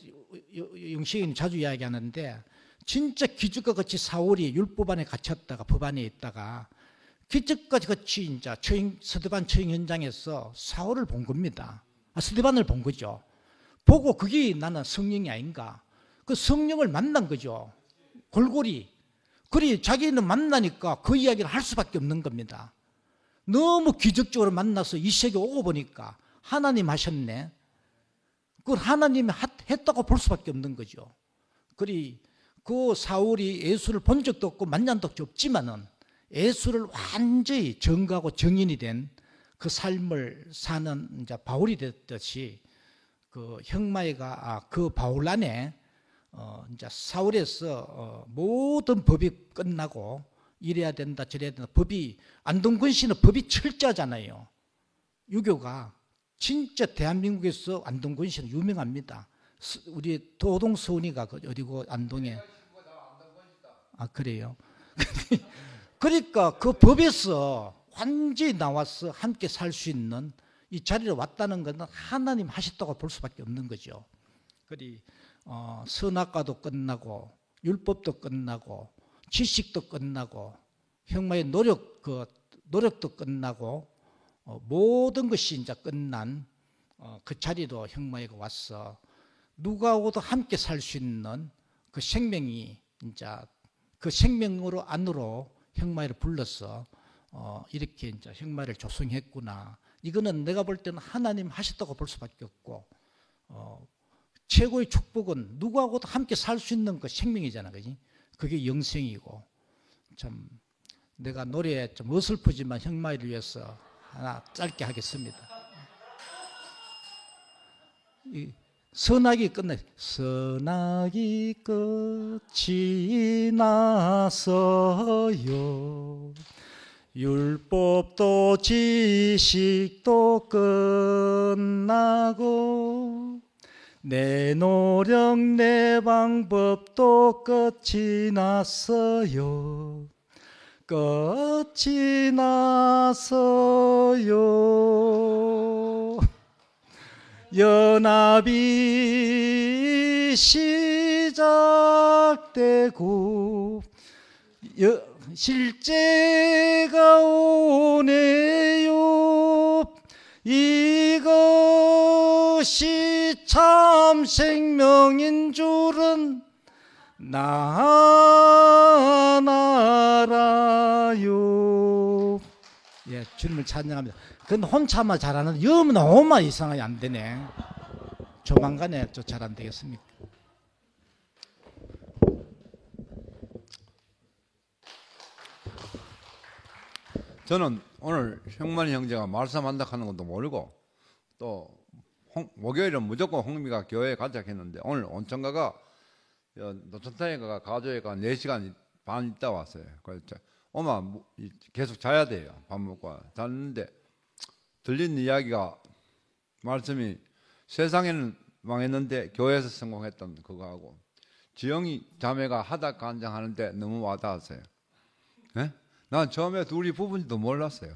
영식이 자주 이야기하는데 진짜 기적과 같이 사울이 율법 안에 갇혔다가 법 안에 있다가 기적과 같이 이제 스데반 처형 현장에서 사울을 본 겁니다. 스데반을 본 거죠. 보고 그게 나는 성령이 아닌가. 그 성령을 만난 거죠. 골고리. 그리 자기는 만나니까 그 이야기를 할 수밖에 없는 겁니다. 너무 기적적으로 만나서 이 세계 오고 보니까 하나님 하셨네. 그걸 하나님이 했다고 볼 수밖에 없는 거죠. 그리 그 사울이 예수를 본 적도 없고 만난 적도 없지만은 예수를 완전히 정가고 정인이 된 그 삶을 사는 이제 바울이 됐듯이 그 형마이가 그 바울 안에 이제 사울에서 모든 법이 끝나고 이래야 된다 저래야 된다 법이 안동근 씨는 법이 철저하잖아요. 유교가 진짜 대한민국에서 안동근 씨는 유명합니다. 우리 도동서원이가 어디고 안동에 그래요. 그러니까 그 법에서 완전히 나와서 함께 살 수 있는 이 자리로 왔다는 것은 하나님 하셨다고 볼 수밖에 없는 거죠. 그리 선악과도 끝나고 율법도 끝나고 지식도 끝나고 형마의 노력도 끝나고 모든 것이 이제 끝난 그 자리로 형마이가 왔어 누구하고도 함께 살 수 있는 그 생명이 이제 그 생명으로 안으로 형마이를 불러서 이렇게 이제 형마이를 조성했구나. 이거는 내가 볼 때는 하나님 하셨다고 볼 수밖에 없고 최고의 축복은 누구하고도 함께 살 수 있는 그 생명이잖아, 그지? 그게 영생이고 참 내가 노래 좀 어설프지만 형마이를 위해서 하나 짧게 하겠습니다. 이 선악이 끝나 선악이 끝이 나서요 율법도 지식도 끝나고 내 노력 내 방법도 끝이 났어요 끝이 나서요 연합이 시작되고 실제가 오네요 이것이 참 생명인 줄은 나 알아요. 예, 주님을 찬양합니다. 근데 혼자만 잘하는 너무나 이상하게 안 되네. 조만간에 또 잘 안 되겠습니까? 저는 오늘 형만이 형제가 말씀한다 하는 것도 모르고 또 목요일은 무조건 홍미가 교회에 가자 했는데 오늘 온천가가 노천탕에 가 가족에 가 4시간 반 있다 왔어요. 그래서 엄마 계속 자야 돼요. 밥 먹고 잤는데 들린 이야기가 말씀이 세상에는 망했는데 교회에서 성공했던 그거하고 지영이 자매가 하다가 한장하는데 너무 와닿았어요. 네? 난 처음에 둘이 부부인지도 몰랐어요.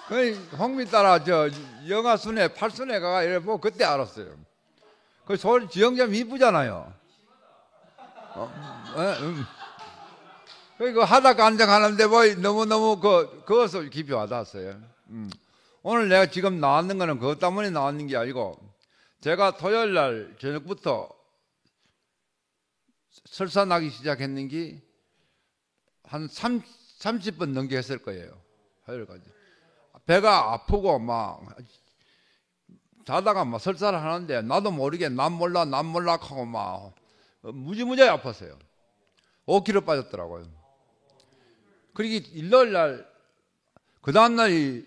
그 홍미 따라 영화 순회 8순회 가가 이래 보고 그때 알았어요. 그 소리 지영자매 이쁘잖아요. 그 하다가 한장하는데 뭐 너무너무 그것도 깊이 와닿았어요. 오늘 내가 지금 나왔는 거는 그것 때문에 나왔는 게 아니고 제가 토요일 날 저녁부터 설사 나기 시작했는 게 한 30분 넘게 했을 거예요. 화요일까지. 배가 아프고 막 자다가 막 설사를 하는데 나도 모르게 난 몰라 하고 막 무지무지하게 아팠어요. 5kg 빠졌더라고요. 그러기 일요일 날 그 다음날이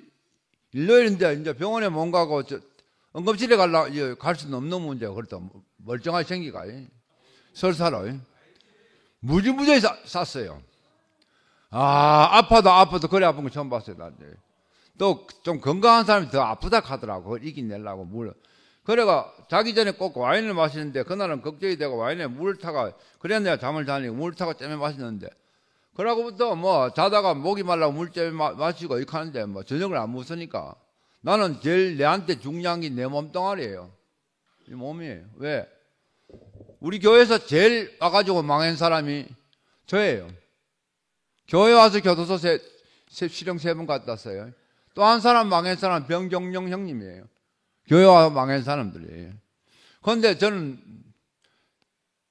일요일인데 이제 병원에 못 가고 응급실에 갈 수는 없는 문제가 그렇다. 멀쩡하게 생기가 설사로 무지무지하게 쌌어요. 아파도 그래 아픈 거 처음 봤어요. 또 좀 건강한 사람이 더 아프다 하더라고. 그걸 이기내려고 물. 그래가 자기 전에 꼭 와인을 마시는데 그날은 걱정이 되고 와인에 물을 타가 그래야 내가 잠을 자니까 물을 타고 째매 마시는데 그러고부터 뭐 자다가 목이 말라고 물 째매 마시고 이렇게 하는데 뭐 저녁을 안 먹으니까 나는 제일 내한테 중요한 게 내 몸뚱아리예요. 이 몸이에요. 왜? 우리 교회에서 제일 와가지고 망한 사람이 저예요. 교회 와서 교도소 실형 3번 갔다 왔어요. 또 한 사람 망한 사람 병정령 형님이에요. 교회 와서 망한 사람들이에요. 그런데 저는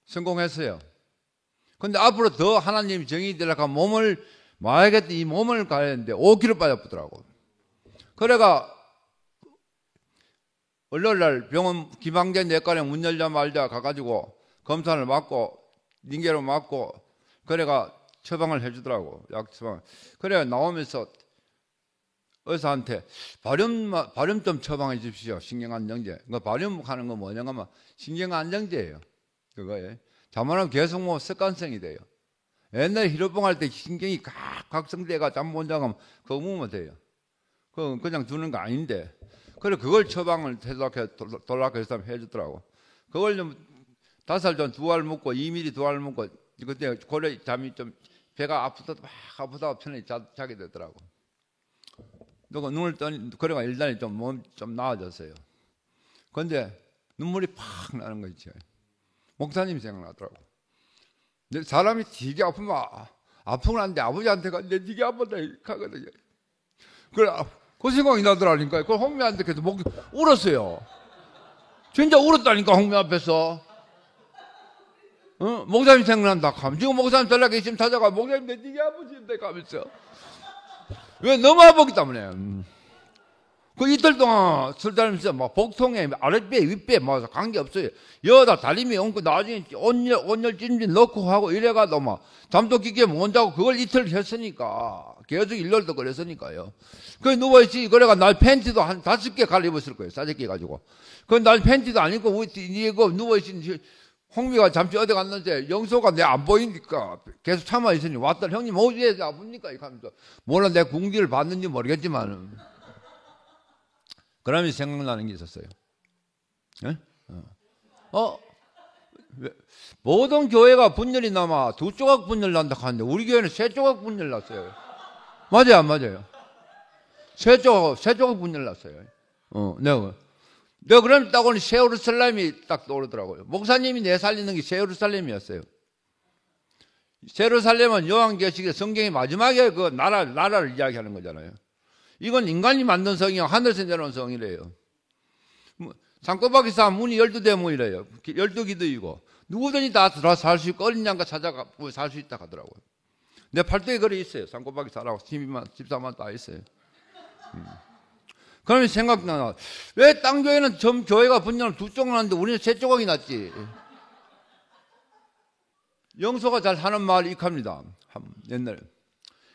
성공했어요. 그런데 앞으로 더 하나님 정이 되려고 몸을 마약에 이 몸을 가야 되는데 5kg 빠져보더라고. 그래가 월요일날 병원 김항제 내과에 문 열자마자 가가지고 검사를 받고 링겔을 맞고 그래가 처방을 해주더라고. 약 처방. 그래 나오면서 의사한테 발염 좀 처방해 주십시오. 신경안정제. 그 발염하는 거 뭐냐 하면 신경안정제예요. 그거에 자만하면 계속 뭐 습관성이 돼요. 옛날에 히로뽕 할 때 신경이 각성돼가 잠 못 자면 그거 먹으면 돼요. 그거 그냥 주는 거 아닌데. 그래 그걸 처방을 돌락해서 해주더라고. 그걸 좀 5살 전 2알 먹고 2mm 2알 먹고 그때 고래 잠이 좀 배가 아프다 편히 자게 되더라고. 누가 눈을 떠니 그래가 일단이 좀 몸 좀 나아졌어요. 그런데 눈물이 팍 나는 거 있죠. 목사님 생각나더라고. 근데 사람이 되게 아프면 아프긴 한데 아버지한테 갔는데 되게 아프다 하거든요. 그래 그 생각이 나더라니까. 그 홍미한테 계속 울었어요. 진짜 울었다니까 홍미 앞에서. 목사님 생각난다. 지금 목사님 전화기 있으면 찾아가. 목사님 내 되게 아프신데 가면서. 왜 너무 아프기 때문에. 그 이틀 동안 술 다니면서 막 복통에 아랫배 윗배 막 관계없어요. 여다 다리미 얹고 나중에 온열 찜질 넣고 하고 이래가도 막 잠도 깊게 못 자고 그걸 이틀 했으니까 계속 일렬도 그랬으니까요. 그 누워있지. 그래가 날 팬티도 한 5개 갈아입었을 거예요. 싸제끼 가지고. 그 날 팬티도 안 입고 이거 누워있지. 홍미가 잠시 어디 갔는데 영소가 내 안 보이니까 계속 참아 있으니 왔다. 형님 어디에 아픕니까? 이렇게 하면서 몰라 내 궁디를 봤는지 모르겠지만 그러면서 생각나는 게 있었어요. 예? 모든 교회가 분열이 남아 2조각 분열 난다 하는데 우리 교회는 3조각 분열 났어요. 맞아요, 안 맞아요? 3조각 분열 났어요. 내가 그럼 딱 오늘 새 예루살렘이 딱 떠오르더라고요. 목사님이 내 살리는 게 새 예루살렘이었어요. 새 예루살렘은 요한계시록의 성경의 마지막에 그 나라를 이야기하는 거잖아요. 이건 인간이 만든 성이요 하늘에서 내려온 성이래요. 산골박이 쌓은 문이 12대문이래요. 12기둥이고 누구든지 다 들어와 살 수 있고 어린 양과 찾아가 살 수 있다 하더라고요. 내 팔뚝에 글이 있어요. 산골박이 살라고 14만 다 있어요. 그러면 생각나. 왜 땅 교회는 전 교회가 분열을 2조각 났는데 우리는 3조각이 났지. 영소가 잘 사는 마을이 익합니다. 옛날에.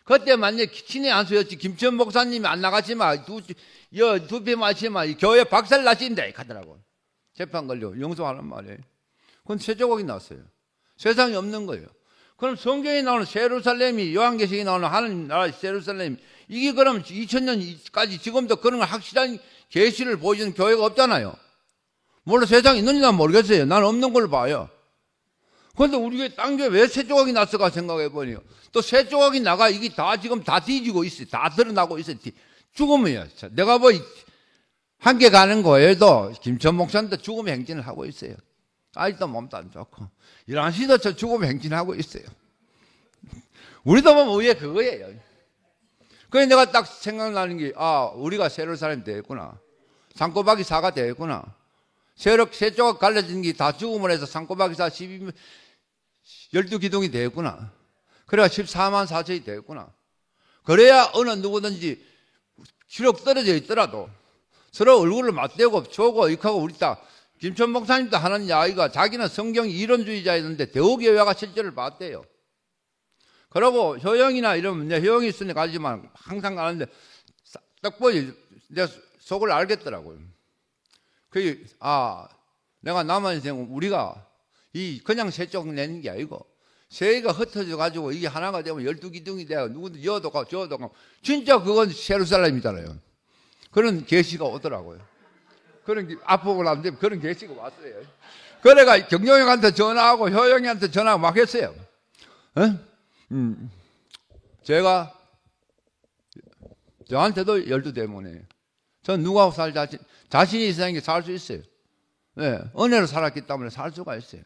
그때 만약에 친의 안수였지 김천 목사님이 안 나가지만 두배 마시면 교회 박살 나신다 하더라고. 재판 걸려 영소하는 말이에요. 그건 3조각이 났어요. 세상에 없는 거예요. 그럼 성경에 나오는 새 예루살렘이 요한계시록에 나오는 하나님 나라 새 예루살렘 이게 그럼 2000년까지 지금도 그런 확실한 계시를 보여주는 교회가 없잖아요. 물론 세상에 있는지 난 모르겠어요. 난 없는 걸로 봐요. 그런데 우리 교회 땅 교회 왜 3조각이 났을까 생각해 보니 또 3조각이 나가 이게 다 지금 다 뒤지고 있어요. 다 드러나고 있어요. 죽음이에요. 내가 뭐 한계 가는 거에도 김천 목사님도 죽음 행진을 하고 있어요. 아직도 몸도 안 좋고 이런 시도 저 죽음 행진하고 있어요. 우리도 뭐 위에 그거예요. 그래서 내가 딱 생각나는 게 우리가 새 예루살렘 되겠구나. 산꼬박이 사가 되겠구나. 새 조각 갈라진 게 다 죽음을 해서 산꼬박이 사 12기둥이 되겠구나. 그래야 14만 4천이 되겠구나. 그래야 어느 누구든지 기록 떨어져 있더라도 서로 얼굴을 맞대고 조고 익하고 우리 딱 김천 목사님도 하는 이야기가 자기는 성경 이론주의자였는데 대우교회가 실제를 봤대요. 그러고 효영이나 이러면 내 효영이 있으니 가지만 항상 가는데 딱 보니 내 속을 알겠더라고요. 그게 내가 남은 인생은 우리가 그냥 새 쪽 내는 게 아니고 새가 흩어져 가지고 이게 하나가 되면 12기둥이 돼요. 누구도 여도 가고 저도 가고 진짜 그건 예루살렘이잖아요. 그런 계시가 오더라고요. 그런 아프고 나는데 그런 계시가 왔어요. 그래가 경영형한테 전화하고 효영이한테 전화하고 막 했어요. 제가 저한테도 12대문이에요. 전 누구하고 살 자신이 있으니까 살 수 있어요. 네, 은혜로 살았기 때문에 살 수가 있어요.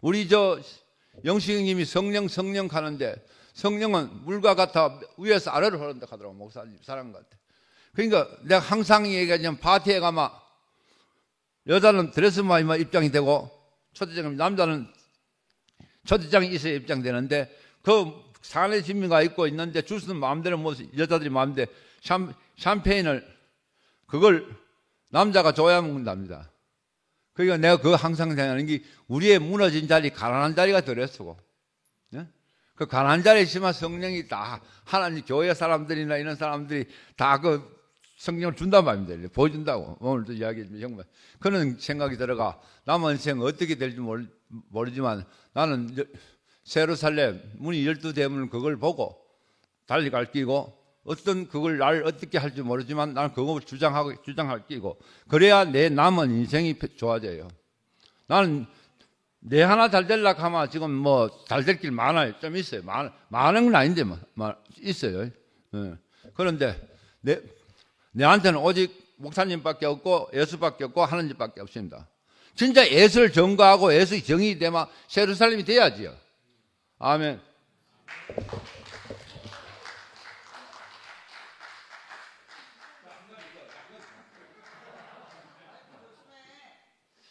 우리 영식님이 성령 하는데 성령은 물과 같아 위에서 아래로 흐른다 하더라고. 목사님 사람 같아. 그러니까 내가 항상 얘기하자면 파티에 가면 여자는 드레스만 입장이 되고 초대장이 남자는 초대장이 있어야 입장되는데 그 사내 진미가 있고 있는데 주스는 마음대로 뭐 여자들이 마음대로 샴페인을 그걸 남자가 줘야 먹는답니다. 그러니까 내가 그거 항상 생각하는 게 우리의 무너진 자리, 가난한 자리가 덜했고, 네? 그 가난한 자리에 있으면 성령이 다 하나님 교회 사람들이나 이런 사람들이 다 그 성령을 준단 말입니다. 보여준다고 오늘도 이야기했지만 정말 그런 생각이 들어가 남은 인생 어떻게 될지 모르지만 나는 예루살렘 문이 12대문을 그걸 보고 달리 갈 끼고 어떤 그걸 날 어떻게 할지 모르지만 나는 그걸 주장할 끼고 그래야 내 남은 인생이 좋아져요. 나는 내 하나 잘 되려고 하면 지금 뭐 잘 될 길 많아요. 좀 있어요. 많은 건 아닌데 뭐 있어요. 그런데 내한테는 오직 목사님밖에 없고 예수밖에 없고 하나님밖에 없습니다. 진짜 예수를 전가하고 예수 정이 되면 예루살렘이 돼야지요. 아멘.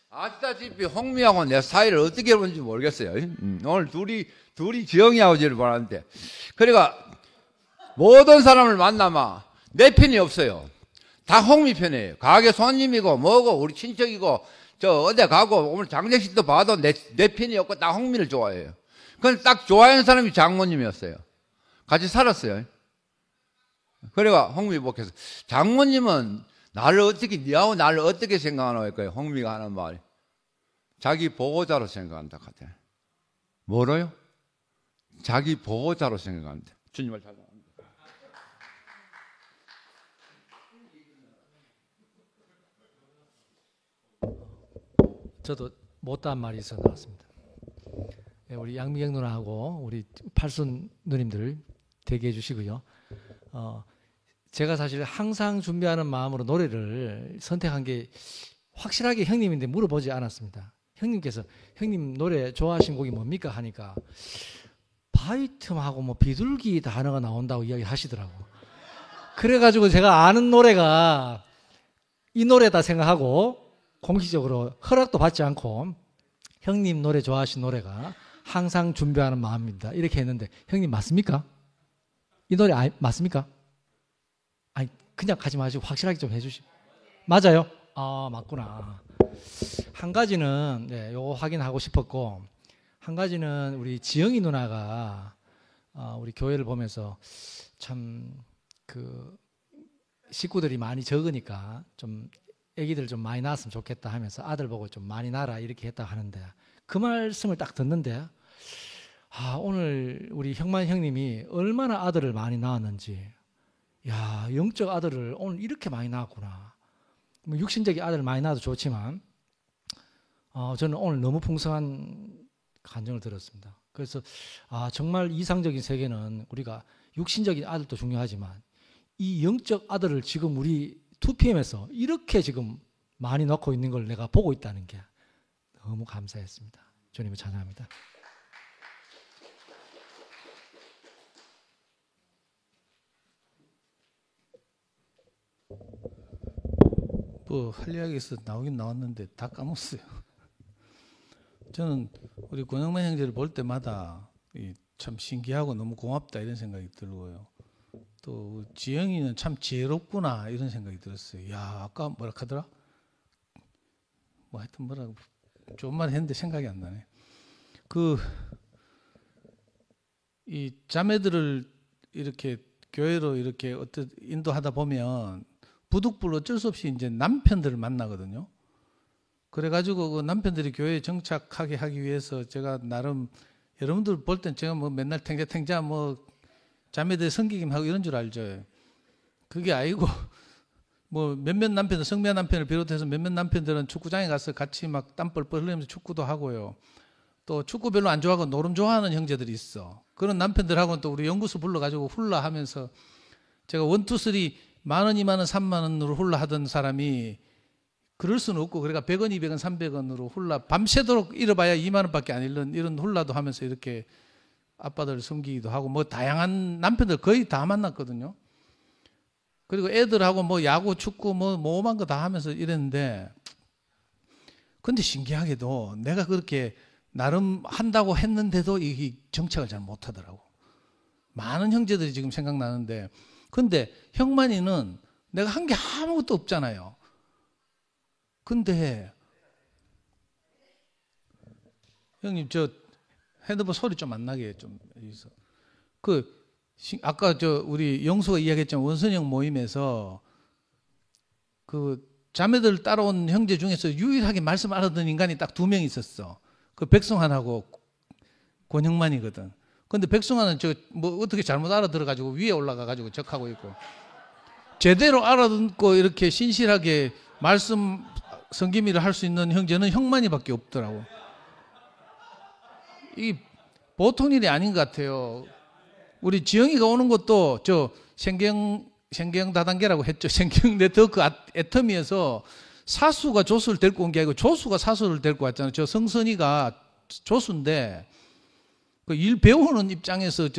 아시다시피 홍미하고 내 사이를 어떻게 보는지 모르겠어요. 오늘 둘이 지영이하고 저를 보는데 그러니까 모든 사람을 만나면 내 편이 없어요. 다 홍미 편이에요. 가게 손님이고 뭐고 우리 친척이고 저 어디 가고 오늘 장례식도 봐도 내 편이 없고 다 홍미를 좋아해요. 근데 딱 좋아하는 사람이 장모님이었어요. 같이 살았어요. 그래가 홍미 목회에서 장모님은 니하고 나를 어떻게 생각하나 할까요? 홍미가 하는 말이 자기 보호자로 생각한다 같아요. 뭐로요? 자기 보호자로 생각한다. 주님을 찾아갑니다. 저도 못다한 말이 있어 나왔습니다. 우리 양미경 누나하고 우리 팔순 누님들 대기해 주시고요. 제가 사실 항상 준비하는 마음으로 노래를 선택한 게 확실하게 형님인데 물어보지 않았습니다. 형님께서 형님 노래 좋아하시는 곡이 뭡니까 하니까 바이틈하고 뭐 비둘기 단어가 나온다고 이야기하시더라고. 그래가지고 제가 아는 노래가 이 노래다 생각하고 공식적으로 허락도 받지 않고 형님 노래 좋아하시는 노래가 항상 준비하는 마음입니다. 이렇게 했는데 형님 맞습니까? 이 노래 맞습니까? 아니 그냥 가지 마시고 확실하게 좀 해주시고. 맞아요? 아 맞구나. 한 가지는 요거 확인하고 싶었고 한 가지는 우리 지영이 누나가 우리 교회를 보면서 참 그 식구들이 많이 적으니까 좀 애기들 좀 많이 낳았으면 좋겠다 하면서 아들 보고 좀 많이 낳아라 이렇게 했다고 하는데 그 말씀을 딱 듣는데 오늘 우리 형만 형님이 얼마나 아들을 많이 낳았는지 야 영적 아들을 오늘 이렇게 많이 낳았구나. 뭐 육신적인 아들을 많이 낳아도 좋지만 저는 오늘 너무 풍성한 감정을 들었습니다. 그래서 정말 이상적인 세계는 우리가 육신적인 아들도 중요하지만 이 영적 아들을 지금 우리 2PM에서 이렇게 지금 많이 넣고 있는 걸 내가 보고 있다는 게 너무 감사했습니다. 주님을 찬양합니다. 뭐 할 이야기에서 나오긴 나왔는데 다 까먹었어요. 저는 우리 권영만 형제를 볼 때마다 참 신기하고 너무 고맙다 이런 생각이 들고요. 또 지영이는 참 지혜롭구나 이런 생각이 들었어요. 야 아까 뭐라 하더라? 뭐 하여튼 뭐라고 좋은 말 했는데 생각이 안 나네. 이 자매들을 이렇게 교회로 이렇게 인도하다 보면 부득불 어쩔 수 없이 이제 남편들을 만나거든요. 그래가지고 그 남편들이 교회에 정착하게 하기 위해서 제가 나름 여러분들 볼 땐 제가 뭐 맨날 탱자탱자 뭐 자매들 성기김 하고 이런 줄 알죠. 그게 아니고 뭐 몇몇 남편들 성미아 남편을 비롯해서 몇몇 남편들은 축구장에 가서 같이 막 땀 뻘뻘 흘리면서 축구도 하고요. 또 축구 별로 안 좋아하고 노름 좋아하는 형제들이 있어. 그런 남편들하고는 또 우리 연구소 불러가지고 훌라 하면서 제가 1, 2, 3 10,000원, 20,000원, 30,000원으로 훌라 하던 사람이 그럴 수는 없고 그러니까 100원, 200원, 300원으로 훌라 밤새도록 잃어봐야 20,000원밖에 안 잃는 이런 훌라도 하면서 이렇게 아빠들 섬기기도 하고 뭐 다양한 남편들 거의 다 만났거든요. 그리고 애들하고 뭐 야구, 축구 뭐 모험한 거 다 하면서 이랬는데 근데 신기하게도 내가 그렇게 나름 한다고 했는데도 이 정착을 잘 못하더라고. 많은 형제들이 지금 생각나는데, 근데 형만이는 내가 한 게 아무것도 없잖아요. 근데 형님 저 핸드폰 소리 좀 안 나게 좀 해주세요. 아까 우리 영수가 이야기했지만 원선형 모임에서 그 자매들 따라온 형제 중에서 유일하게 말씀 알아듣는 인간이 딱 2명 있었어. 그 백성환하고 권형만이거든. 근데 백성환은 뭐 어떻게 잘못 알아들어가지고 위에 올라가가지고 적하고 있고, 제대로 알아듣고 이렇게 신실하게 말씀 성기미를 할 수 있는 형제는 형만이밖에 없더라고. 이 보통 일이 아닌 것 같아요. 우리 지영이가 오는 것도 생경 다단계라고 했죠. 생경 네트워크 애터미에서 사수가 조수를 데리고 온 게 아니고 조수가 사수를 데리고 왔잖아요. 저 성선이가 조수인데 그 일 배우는 입장에서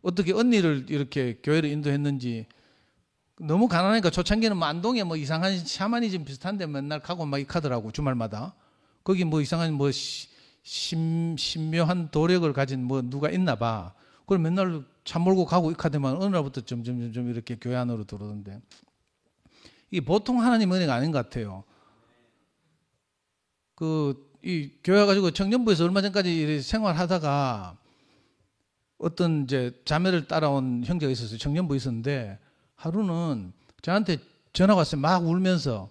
어떻게 언니를 이렇게 교회를 인도했는지, 너무 가난하니까 초창기는 뭐 안동에 뭐 이상한 샤머니즘 비슷한데 맨날 가고 막 익하더라고, 주말마다. 거기 뭐 이상한 뭐 신묘한 도력을 가진 뭐 누가 있나 봐. 그걸 맨날 차 몰고 가고 익하더만 어느 날부터 점점 이렇게 교회 안으로 들어오던데, 이게 보통 하나님 은혜가 아닌 것 같아요. 이 교회 가지고 청년부에서 얼마 전까지 생활하다가 어떤 이제 자매를 따라온 형제가 있었어요. 청년부에 있었는데 하루는 저한테 전화가 왔어요. 막 울면서.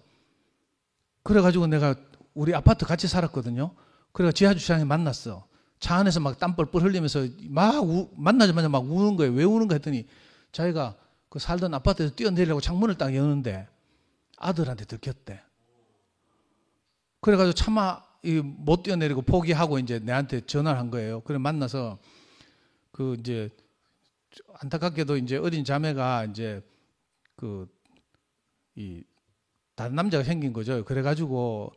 그래가지고 내가 우리 아파트 같이 살았거든요. 그래가 지하 주차장에 만났어. 차 안에서 막 땀 뻘뻘 흘리면서 만나자마자 막 우는 거예요. 왜 우는가 했더니 자기가 그 살던 아파트에서 뛰어내리려고 창문을 딱 여는데 아들한테 들켰대. 그래가지고 차마 못 뛰어내리고 포기하고 이제 내한테 전화를 한 거예요. 그래 만나서 이제 안타깝게도 이제 어린 자매가 이제 다른 남자가 생긴 거죠. 그래가지고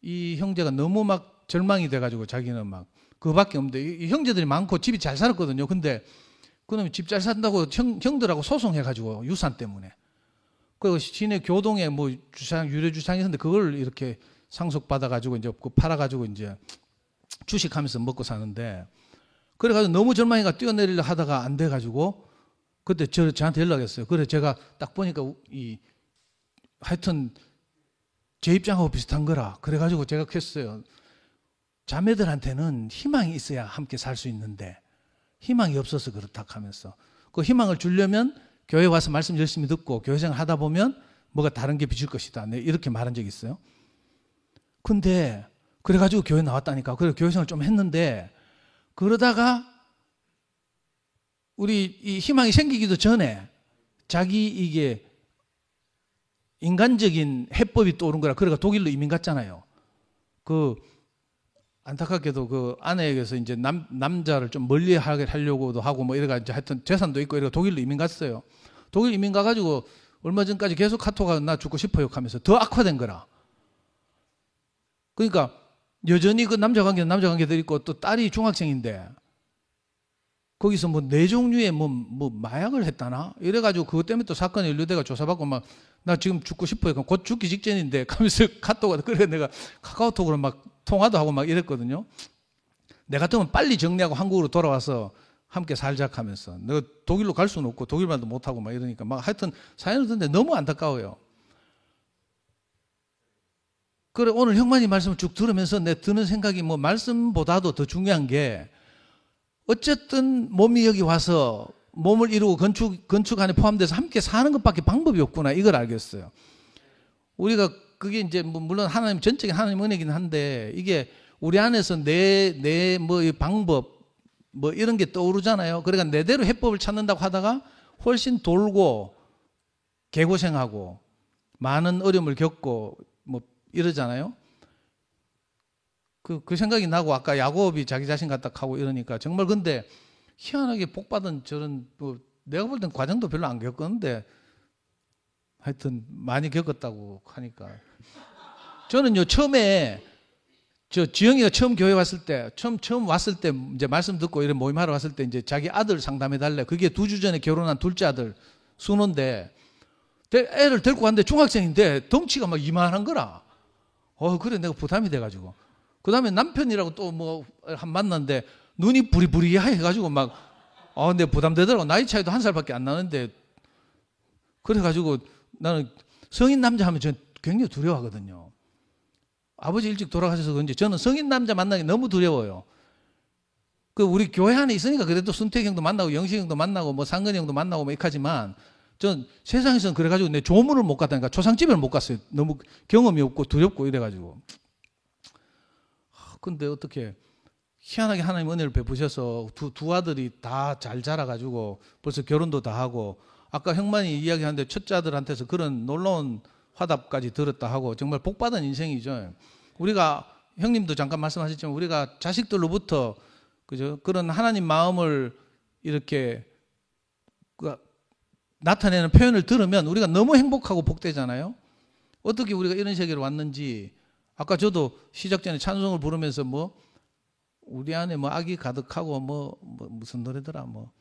이 형제가 너무 막 절망이 돼가지고 자기는 막 그거밖에 없는데, 이 형제들이 많고 집이 잘 살았거든요. 근데 그놈이 집 잘 산다고 형들하고 소송해가지고 유산 때문에. 그 시내 교동에 뭐 유료 주차장이 있었는데 그걸 이렇게 상속받아가지고 이제 팔아가지고 이제 주식하면서 먹고 사는데, 그래가지고 너무 절망이가 뛰어내리려 하다가 안 돼가지고 그때 저한테 연락했어요. 그래 제가 딱 보니까 하여튼 제 입장하고 비슷한 거라. 그래가지고 제가 했어요. 자매들한테는 희망이 있어야 함께 살 수 있는데 희망이 없어서 그렇다 하면서, 그 희망을 주려면 교회 와서 말씀 열심히 듣고 교회 생활 하다 보면 뭐가 다른 게 비칠 것이다. 이렇게 말한 적이 있어요. 근데 그래가지고 교회 나왔다니까. 그래 교회 생활 좀 했는데, 그러다가 우리 이 희망이 생기기도 전에 자기 이게 인간적인 해법이 떠오른 거라. 그래가 독일로 이민 갔잖아요. 안타깝게도 그 아내에게서 이제 남자를 좀 멀리 하려고도 하고 뭐 이래가 이제 하여튼 재산도 있고 이래가 독일로 이민 갔어요. 독일 이민 가가지고 얼마 전까지 계속 카톡하고 나 죽고 싶어요 하면서 더 악화된 거라. 그러니까 여전히 그 남자 관계도 있고 또 딸이 중학생인데 거기서 뭐 4종류의 뭐 마약을 했다나 이래가지고 그것 때문에 또 사건이 연루돼가 조사받고 막 나 지금 죽고 싶어요. 곧 죽기 직전인데 하면서 카톡을 그래 내가 카카오톡으로 막 통화도 하고 막 이랬거든요. 내 같으면 빨리 정리하고 한국으로 돌아와서 함께 살자 하면서, 내가 독일로 갈 수는 없고 독일말도 못하고 막 이러니까 막 하여튼 사연을 듣는데 너무 안타까워요. 그래 오늘 형만이 말씀을 쭉 들으면서 내 드는 생각이 뭐 말씀보다도 더 중요한 게, 어쨌든 몸이 여기 와서 몸을 이루고 건축 안에 포함돼서 함께 사는 것밖에 방법이 없구나, 이걸 알겠어요. 우리가 그게 이제 뭐 물론 하나님 전적인 하나님 은혜긴 한데, 이게 우리 안에서 내 뭐 방법 뭐 이런 게 떠오르잖아요. 그러니까 내대로 해법을 찾는다고 하다가 훨씬 돌고 개고생하고 많은 어려움을 겪고 뭐 이러잖아요. 그 생각이 나고, 아까 야곱이 자기 자신 같다 하고 이러니까 정말, 근데 희한하게 복받은 저런 뭐 내가 볼 땐 과정도 별로 안 겪었는데 하여튼 많이 겪었다고 하니까, 저는요 처음에 지영이가 처음 교회 왔을 때, 처음 왔을 때 이제 말씀 듣고 이런 모임하러 왔을 때 이제 자기 아들 상담해 달래. 그게 2주 전에 결혼한 둘째 아들 순호인데, 애를 데리고 왔는데 중학생인데 덩치가 막 이만한 거라. 그래 내가 부담이 돼가지고, 그 다음에 남편이라고 또 뭐 한 만났는데 눈이 부리부리해 가지고 막 근데 부담되더라고. 나이 차이도 1살밖에 안 나는데. 그래가지고 나는 성인 남자 하면 전 굉장히 두려워하거든요. 아버지 일찍 돌아가셔서 그런지 저는 성인 남자 만나기 너무 두려워요. 그 우리 교회 안에 있으니까 그래도 순택 형도 만나고 영식 형도 만나고 뭐 상근이 형도 만나고 뭐 이카지만 전 세상에서는 그래가지고 내 조문을 못 갔다니까 초상집을 못 갔어요. 너무 경험이 없고 두렵고 이래가지고. 근데 어떻게 희한하게 하나님 은혜를 베푸셔서 두 아들이 다 잘 자라가지고 벌써 결혼도 다 하고 아까 형만이 이야기하는데 첫째 아들한테서 그런 놀라운 화답까지 들었다 하고 정말 복받은 인생이죠. 우리가 형님도 잠깐 말씀하셨지만 우리가 자식들로부터 그죠? 그런 하나님 마음을 이렇게 나타내는 표현을 들으면 우리가 너무 행복하고 복되잖아요. 어떻게 우리가 이런 세계로 왔는지 아까 저도 시작 전에 찬송을 부르면서 뭐 우리 안에 뭐 악이 가득하고 뭐 무슨 노래더라 뭐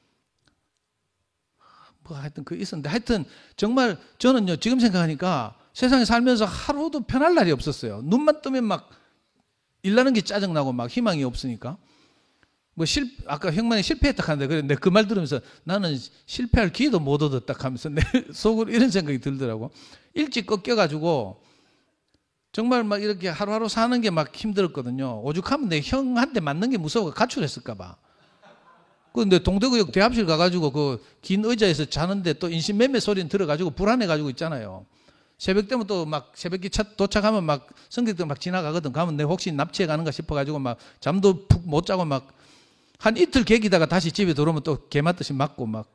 하여튼 그 있었는데 하여튼 정말 저는요 지금 생각하니까 세상에 살면서 하루도 편할 날이 없었어요. 눈만 뜨면 막 일나는 게 짜증나고 막 희망이 없으니까 아까 형만이 실패했다 하는데 그래 내 그 말 들으면서 나는 실패할 기회도 못 얻었다 하면서 내 속으로 이런 생각이 들더라고. 일찍 꺾여가지고 정말 막 이렇게 하루하루 사는 게 막 힘들었거든요. 오죽하면 내 형한테 맞는 게 무서워 가출했을까봐. 근데 동대구역 대합실 가가지고 그 긴 의자에서 자는데 또 인신매매 소리는 들어가지고 불안해가지고 있잖아요. 새벽 되면 또 막 새벽기 도착하면 막 성격들 막 지나가거든. 가면 내 혹시 납치해 가는가 싶어가지고 막 잠도 푹 못 자고 막 한 이틀 개기다가 다시 집에 들어오면 또 개 맞듯이 맞고 막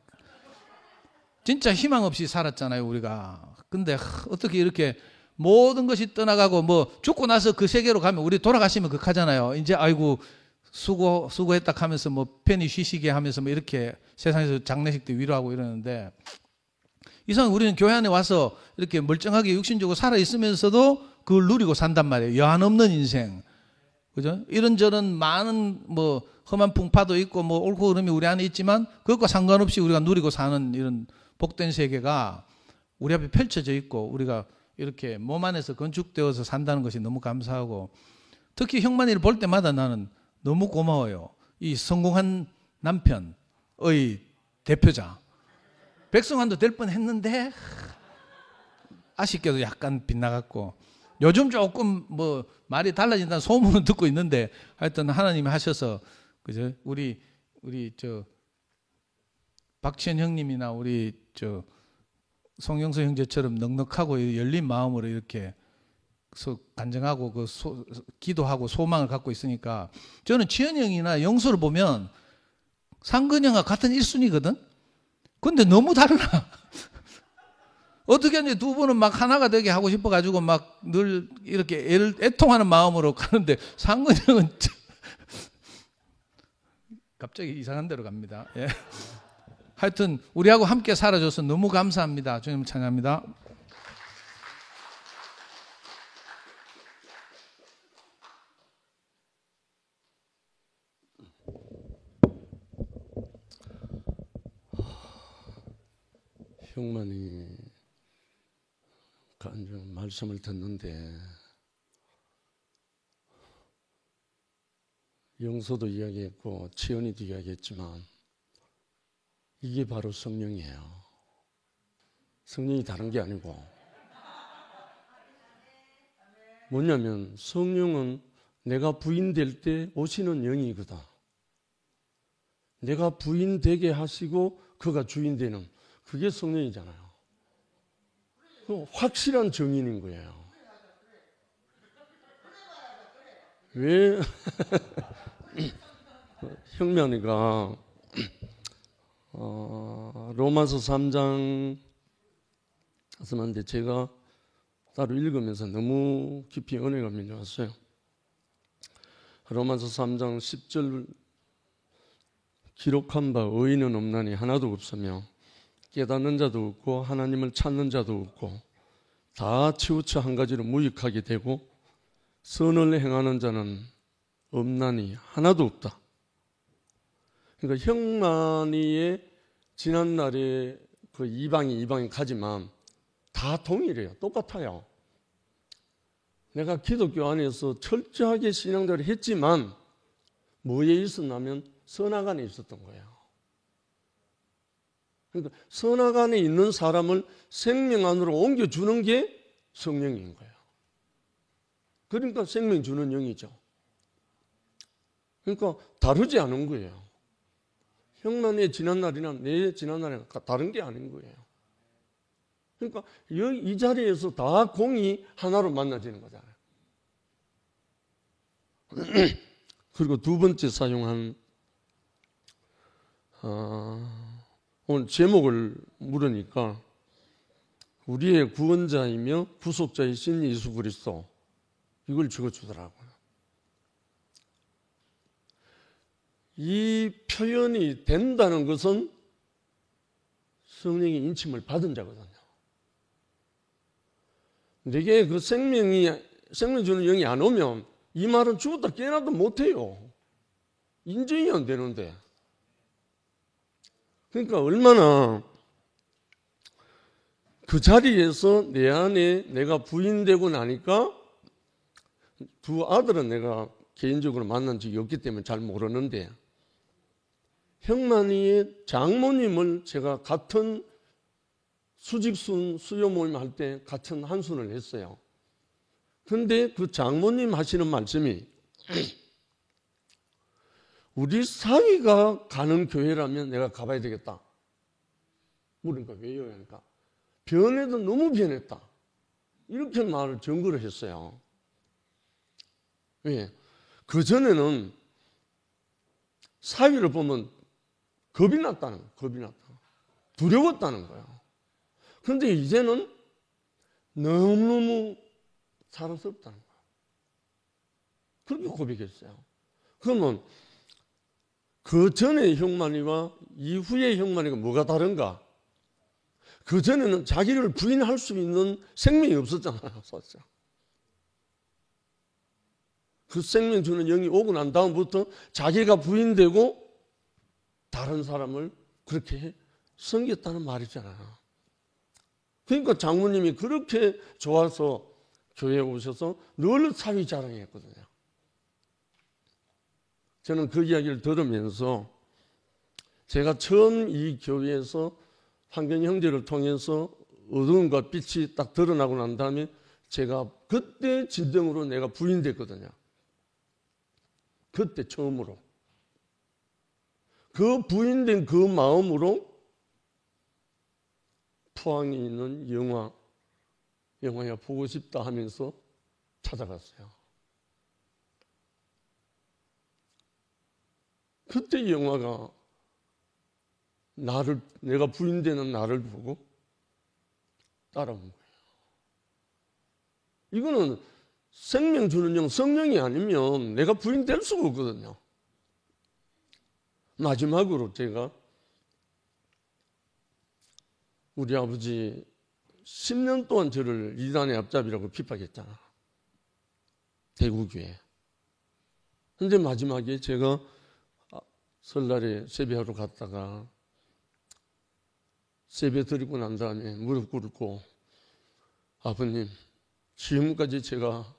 진짜 희망 없이 살았잖아요 우리가. 근데 어떻게 이렇게 모든 것이 떠나가고 뭐 죽고 나서 그 세계로 가면 우리 돌아가시면 극하잖아요. 이제 아이고 수고했다 하면서 뭐 편히 쉬시게 하면서 뭐 이렇게 세상에서 장례식도 위로하고 이러는데 이상 우리는 교회 안에 와서 이렇게 멀쩡하게 육신적으로 살아 있으면서도 그걸 누리고 산단 말이에요. 여한 없는 인생. 그죠? 이런저런 많은 뭐 험한 풍파도 있고 뭐 옳고 그름이 우리 안에 있지만 그것과 상관없이 우리가 누리고 사는 이런 복된 세계가 우리 앞에 펼쳐져 있고 우리가 이렇게 몸 안에서 건축되어서 산다는 것이 너무 감사하고 특히 형만이를 볼 때마다 나는 너무 고마워요. 이 성공한 남편의 대표자. 백성환도 될 뻔했는데 아쉽게도 약간 빗나갔고 요즘 조금 뭐 말이 달라진다는 소문은 듣고 있는데 하여튼 하나님이 하셔서 그죠? 우리 저 박치현 형님이나 우리 저 송영수 형제처럼 넉넉하고 열린 마음으로 이렇게 간증하고 기도하고 소망을 갖고 있으니까 저는 치현이 형이나 영수를 보면 상근이 형과 같은 1순위거든? 근데 너무 달라. 어떻게 하는지 두 분은 막 하나가 되게 하고 싶어가지고 막 늘 이렇게 애통하는 마음으로 가는데 상근이 형은 갑자기 이상한 데로 갑니다. 예. 하여튼 우리하고 함께 살아줘서 너무 감사합니다. 주님 찬양합니다. 형만이 말씀을 듣는데 영서도 이야기했고 치연이도 이야기했지만 이게 바로 성령이에요. 성령이 다른 게 아니고 뭐냐면 성령은 내가 부인될 때 오시는 영이거든. 내가 부인되게 하시고 그가 주인되는 그게 성령이잖아요. 확실한 정인인 거예요. 왜 형면이가 로마서 3장 말씀하는데 제가 따로 읽으면서 너무 깊이 은혜가 밀려왔어요. 로마서 3장 10절 기록한 바 의인은 없나니 하나도 없으며 깨닫는 자도 없고 하나님을 찾는 자도 없고 다 치우쳐 한 가지로 무익하게 되고 선을 행하는 자는 없나니 하나도 없다. 그러니까 형만이의 지난날에 그 이방이 가지만 다 동일해요. 똑같아요. 내가 기독교 안에서 철저하게 신앙생활을 했지만 뭐에 있었냐면 선악 안에 있었던 거예요. 그러니까 선악 안에 있는 사람을 생명 안으로 옮겨주는 게 성령인 거예요. 그러니까 생명 주는 영이죠. 그러니까 다르지 않은 거예요. 형만의 지난날이나 내 지난날이나 다른 게 아닌 거예요. 그러니까 이 자리에서 다 공이 하나로 만나지는 거잖아요. 그리고 두 번째 사용한 오늘 제목을 물으니까 우리의 구원자이며 구속자이신 예수 그리스도 이걸 적어주더라고요. 이 표현이 된다는 것은 성령의 인침을 받은 자거든요. 내게 그 생명 주는 영이 안 오면 이 말은 죽었다 깨어나도 못해요. 인정이 안 되는데. 그러니까 얼마나 그 자리에서 내 안에 내가 부인되고 나니까 두 아들은 내가 개인적으로 만난 적이 없기 때문에 잘 모르는데 형만이의 장모님을 제가 같은 수직순 수요 모임 할 때 같은 한순을 했어요. 근데 그 장모님 하시는 말씀이 우리 사위가 가는 교회라면 내가 가봐야 되겠다. 물으니까 왜요? 그러니까 변해도 너무 변했다. 이렇게 말을 증거를 했어요. 왜? 그전에는 사위를 보면 겁이 났다는 거예요. 겁이 났다. 두려웠다는 거예요. 그런데 이제는 너무너무 사랑스럽다는 거예요. 그렇게 고백했어요. 그러면 그 전의 형만이와 이후의 형만이가 뭐가 다른가? 그 전에는 자기를 부인할 수 있는 생명이 없었잖아요. 그 생명 주는 영이 오고 난 다음부터 자기가 부인되고 다른 사람을 그렇게 섬겼다는 말이잖아요. 그러니까 장모님이 그렇게 좋아서 교회에 오셔서 늘 사위 자랑했거든요. 저는 그 이야기를 들으면서 제가 처음 이 교회에서 환경 형제를 통해서 어두움과 빛이 딱 드러나고 난 다음에 제가 그때 진정으로 내가 부인됐거든요. 그때 처음으로. 그 부인된 그 마음으로 포항에 있는 영화야 보고 싶다 하면서 찾아갔어요. 그때 영화가 내가 부인되는 나를 보고 따라온 거예요. 이거는 생명 주는 영, 성령이 아니면 내가 부인될 수가 없거든요. 마지막으로 제가 우리 아버지 10년 동안 저를 이단의 앞잡이라고 핍박했잖아. 대구교회. 근데 마지막에 제가 설날에 세배하러 갔다가 세배 드리고 난 다음에 무릎 꿇고 아버님, 지금까지 제가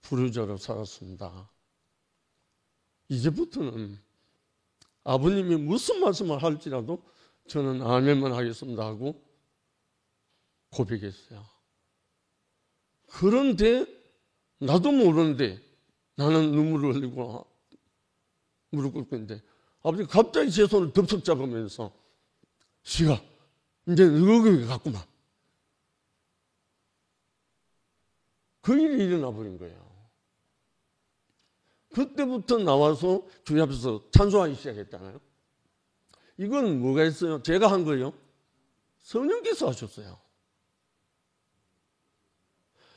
불효자로 살았습니다. 이제부터는 아버님이 무슨 말씀을 할지라도 저는 아멘만 하겠습니다 하고 고백했어요. 그런데 나도 모르는데 나는 눈물을 흘리고 무릎 꿇고 있는데 아버지 갑자기 제 손을 덥석 잡으면서 시가 이제 너희 갔구만. 그 일이 일어나 버린 거예요. 그때부터 나와서 주님 앞에서 찬송하기 시작했잖아요. 이건 뭐가 있어요? 제가 한 거예요. 성령께서 하셨어요.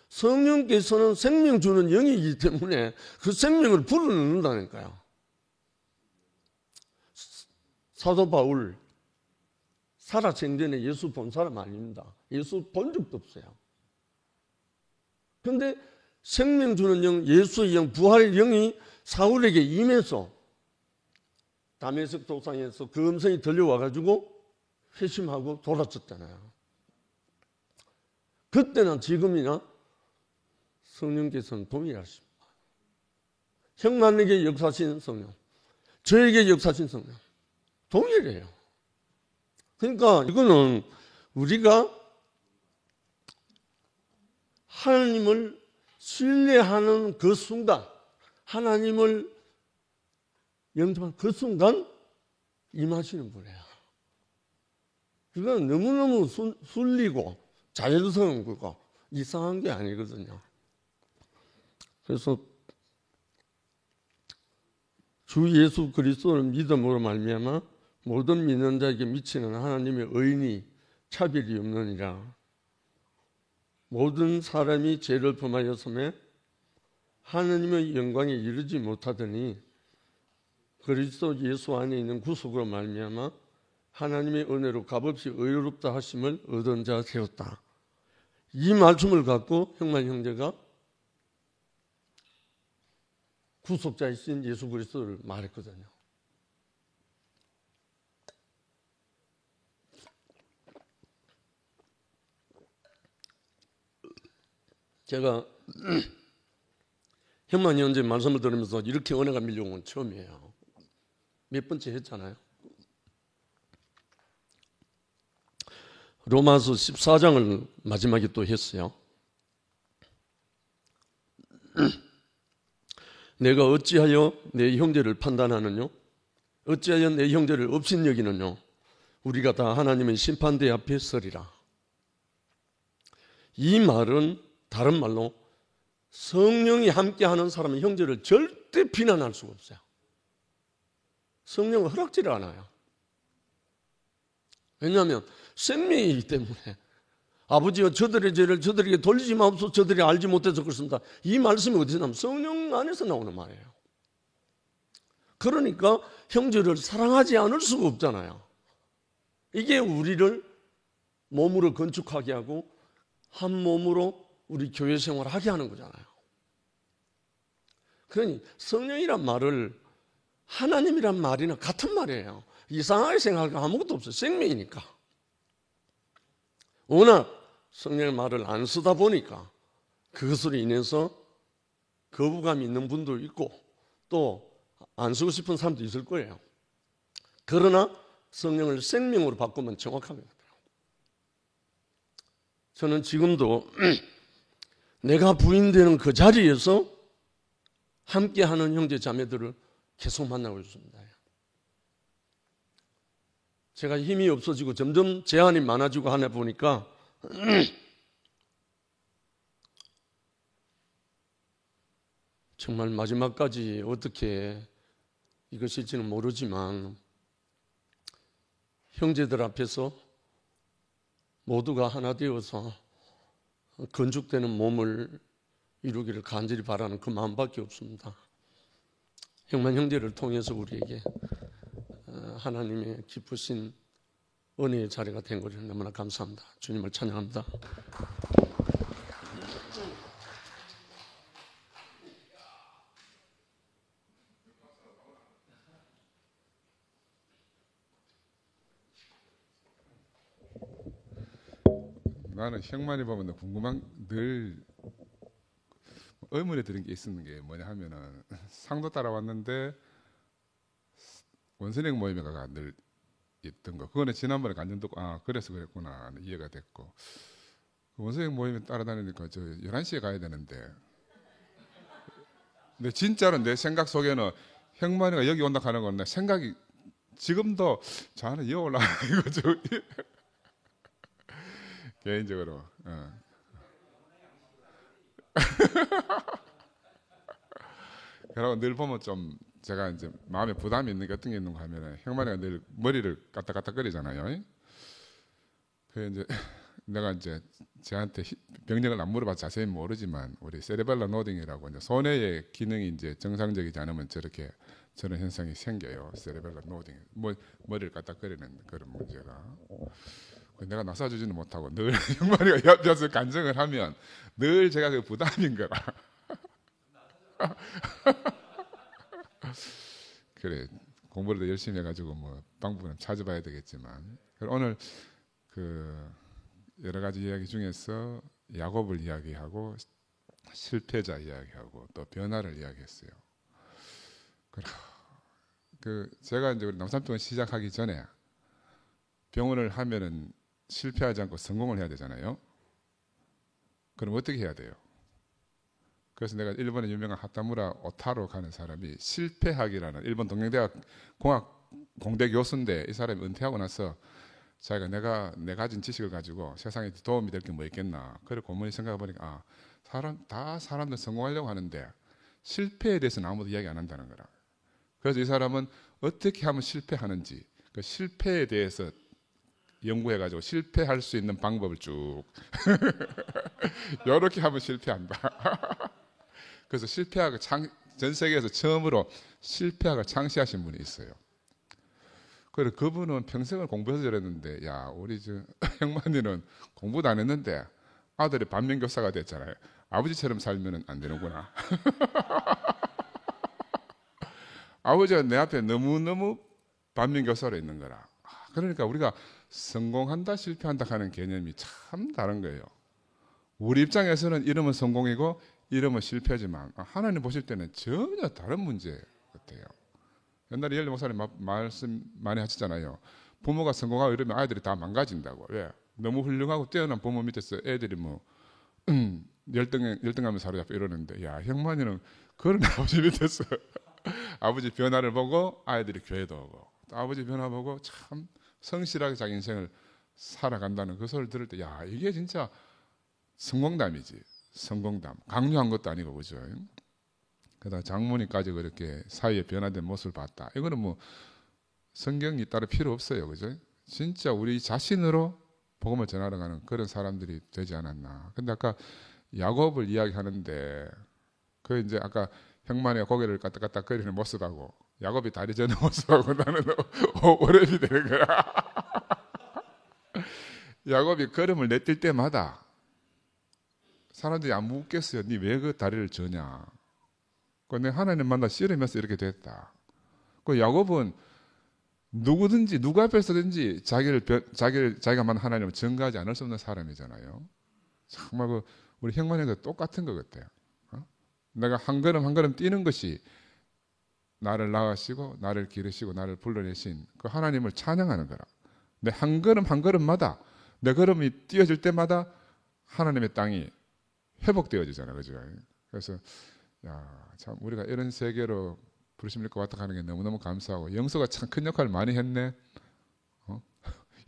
성령께서는 생명 주는 영이기 때문에 그 생명을 불어넣는다니까요. 사도 바울 살아생전에 예수 본 사람 아닙니다. 예수 본 적도 없어요. 그런데 생명 주는 영, 예수의 영, 부활의 영이 사울에게 임해서 다메섹 도상에서 그 음성이 들려와가지고 회심하고 돌아섰잖아요. 그때나 지금이나 성령께서는 동일하십니다. 형만에게 역사하신 성령, 저에게 역사하신 성령 동일해요. 그러니까 이거는 우리가 하나님을 신뢰하는 그 순간, 하나님을 영접한 그 순간 임하시는 분이에요. 그건 너무너무 순리고 자연스러운 거고 이상한 게 아니거든요. 그래서 주 예수 그리스도를 믿음으로 말미암아 모든 믿는 자에게 미치는 하나님의 의인이 차별이 없느니라. 모든 사람이 죄를 범하였음에 하나님의 영광에 이르지 못하더니 그리스도 예수 안에 있는 구속으로 말미암아 하나님의 은혜로 값없이 의롭다 하심을 얻은 자 되었다. 이 말씀을 갖고 형만 형제가 구속자이신 예수 그리스도를 말했거든요. 제가 형만 형제 말씀을 들으면서 이렇게 은혜가 밀려온 건 처음이에요. 몇 번째 했잖아요. 로마서 14장을 마지막에 또 했어요. 내가 어찌하여 내 형제를 판단하느뇨? 어찌하여 내 형제를 업신여기느뇨? 우리가 다 하나님의 심판대 앞에 서리라. 이 말은 다른 말로 성령이 함께하는 사람은 형제를 절대 비난할 수가 없어요. 성령은 허락지를 않아요. 왜냐하면 생명이기 때문에 아버지여 저들의 죄를 저들에게 돌리지 마옵소서 저들이 알지 못해서 그렇습니다. 이 말씀이 어디서 나오면 성령 안에서 나오는 말이에요. 그러니까 형제를 사랑하지 않을 수가 없잖아요. 이게 우리를 몸으로 건축하게 하고 한 몸으로 우리 교회 생활을 하게 하는 거잖아요. 그러니 성령이란 말을 하나님이란 말이나 같은 말이에요. 이상하게 생각할 거 아무것도 없어요. 생명이니까. 워낙 성령의 말을 안 쓰다 보니까 그것으로 인해서 거부감이 있는 분도 있고 또 안 쓰고 싶은 사람도 있을 거예요. 그러나 성령을 생명으로 바꾸면 정확합니다. 저는 지금도 내가 부인되는 그 자리에서 함께하는 형제 자매들을 계속 만나고 있습니다. 제가 힘이 없어지고 점점 제한이 많아지고 하나 보니까 정말 마지막까지 어떻게 이것일지는 모르지만 형제들 앞에서 모두가 하나 되어서 건축되는 몸을 이루기를 간절히 바라는 그 마음밖에 없습니다. 형만 형제를 통해서 우리에게 하나님의 기쁘신 은혜의 자리가 된 것을 너무나 감사합니다. 주님을 찬양합니다. 나는 형만이 보면 궁금한 늘 의문에 드는 게 있는 게 뭐냐 하면은 상도 따라왔는데 원선행 모임에 가가 늘 있던 거. 그거는 지난번에 간증 듣고 그래서 그랬구나 이해가 됐고 원선행 모임에 따라다니니까 저 11시에 가야 되는데 근데 진짜로 내 생각 속에는 형만이가 여기 온다 하는 건 내 생각이 지금도 저는 이어 올라가 이거죠. 개인적으로. 그러고 늘 보면 좀 제가 이제 마음에 부담이 있는 게 어떤 게 있는가 하면은 형만이가 늘 머리를 까딱까딱거리잖아요. 그 이제 내가 이제 쟤한테 병력을 안 물어봐 자세히 모르지만 우리 세레벨라 노딩이라고 이제 손해의 기능이 이제 정상적이지 않으면 저렇게 저런 현상이 생겨요. 세레벨라 노딩. 머리를 까딱거리는 그런 문제가. 내가 나서주지는 못하고 늘 형만이가 옆에서 간증을 하면 늘 제가 그 부담인 거라. 그래 공부를 더 열심히 해가지고 뭐 방법은 찾아봐야 되겠지만 오늘 그 여러 가지 이야기 중에서 야곱을 이야기하고 실패자 이야기하고 또 변화를 이야기했어요. 그 제가 이제 우리 남산평을 시작하기 전에 병원을 하면은 실패하지 않고 성공을 해야 되잖아요. 그럼 어떻게 해야 돼요? 그래서 내가 일본의 유명한 하타무라 오타로 가는 사람이 실패학이라는 일본 동양대학 공학 공대 교수인데 이 사람이 은퇴하고 나서 자기가 내가 가진 지식을 가지고 세상에 도움이 될 게 뭐 있겠나. 그래 고문히 생각해 보니까 사람들 성공하려고 하는데 실패에 대해서는 아무도 이야기 안 한다는 거라. 그래서 이 사람은 어떻게 하면 실패하는지 그 실패에 대해서 연구해가지고 실패할 수 있는 방법을 쭉 이렇게 하면 실패한다. 그래서 실패학을 전 세계에서 처음으로 실패학을 창시하신 분이 있어요. 그래서 그분은 평생을 공부해서 저랬는데, 야 우리 저 형만이는 공부도 안 했는데 아들이 반면교사가 됐잖아요. 아버지처럼 살면은 안 되는구나. 아버지가 내 앞에 너무너무 반면교사로 있는 거라. 그러니까 우리가 성공한다 실패한다 하는 개념이 참 다른 거예요. 우리 입장에서는 이러면 성공이고 이러면 실패지만 하나님 보실 때는 전혀 다른 문제 같아요. 옛날에 열리 목사님 말씀 많이 하시잖아요. 부모가 성공하고 이러면 아이들이 다 망가진다고. 왜? 너무 훌륭하고 뛰어난 부모 밑에서 애들이 뭐 열등하면 사로잡고 이러는데, 야 형만이는 그런 아버지 밑에서 아버지 변화를 보고 아이들이 교회도 오고 또 아버지 변화 보고 참 성실하게 자기 인생을 살아간다는 그 소리를 들을 때, 야 이게 진짜 성공담이지. 성공담. 강요한 것도 아니고 그죠. 그러다 장모님까지 그렇게 사이에 변화된 모습을 봤다. 이거는 뭐 성경이 따로 필요 없어요. 그죠? 진짜 우리 자신으로 복음을 전하러 가는 그런 사람들이 되지 않았나. 근데 아까 야곱을 이야기하는데 그 이제 아까 형만이가 고개를 까딱까딱거리는 모습하고 야곱이 다리 저는 모습하고 나는 오랩이 되는 거야. 야곱이 걸음을 내뛸 때마다 사람들이 안 묻겠어요. 니 왜 그 다리를 저냐. 내가 하나님 만나 씨름해서 이렇게 됐다. 그 야곱은 누구든지 누구 앞에서든지 자기가 만난 하나님을 증거하지 않을 수 없는 사람이잖아요. 정말 그 우리 형만이도 똑같은 것 같아요. 내가 한 걸음 한 걸음 뛰는 것이 나를 낳으시고 나를 기르시고 나를 불러내신 그 하나님을 찬양하는 거라. 내 한 걸음 한 걸음마다 내 걸음이 뛰어질 때마다 하나님의 땅이 회복되어지잖아요. 그죠? 그래서 야, 참 우리가 이런 세계로 부르심 읽고 왔다 가는 게 너무너무 감사하고 영서가 참 큰 역할을 많이 했네.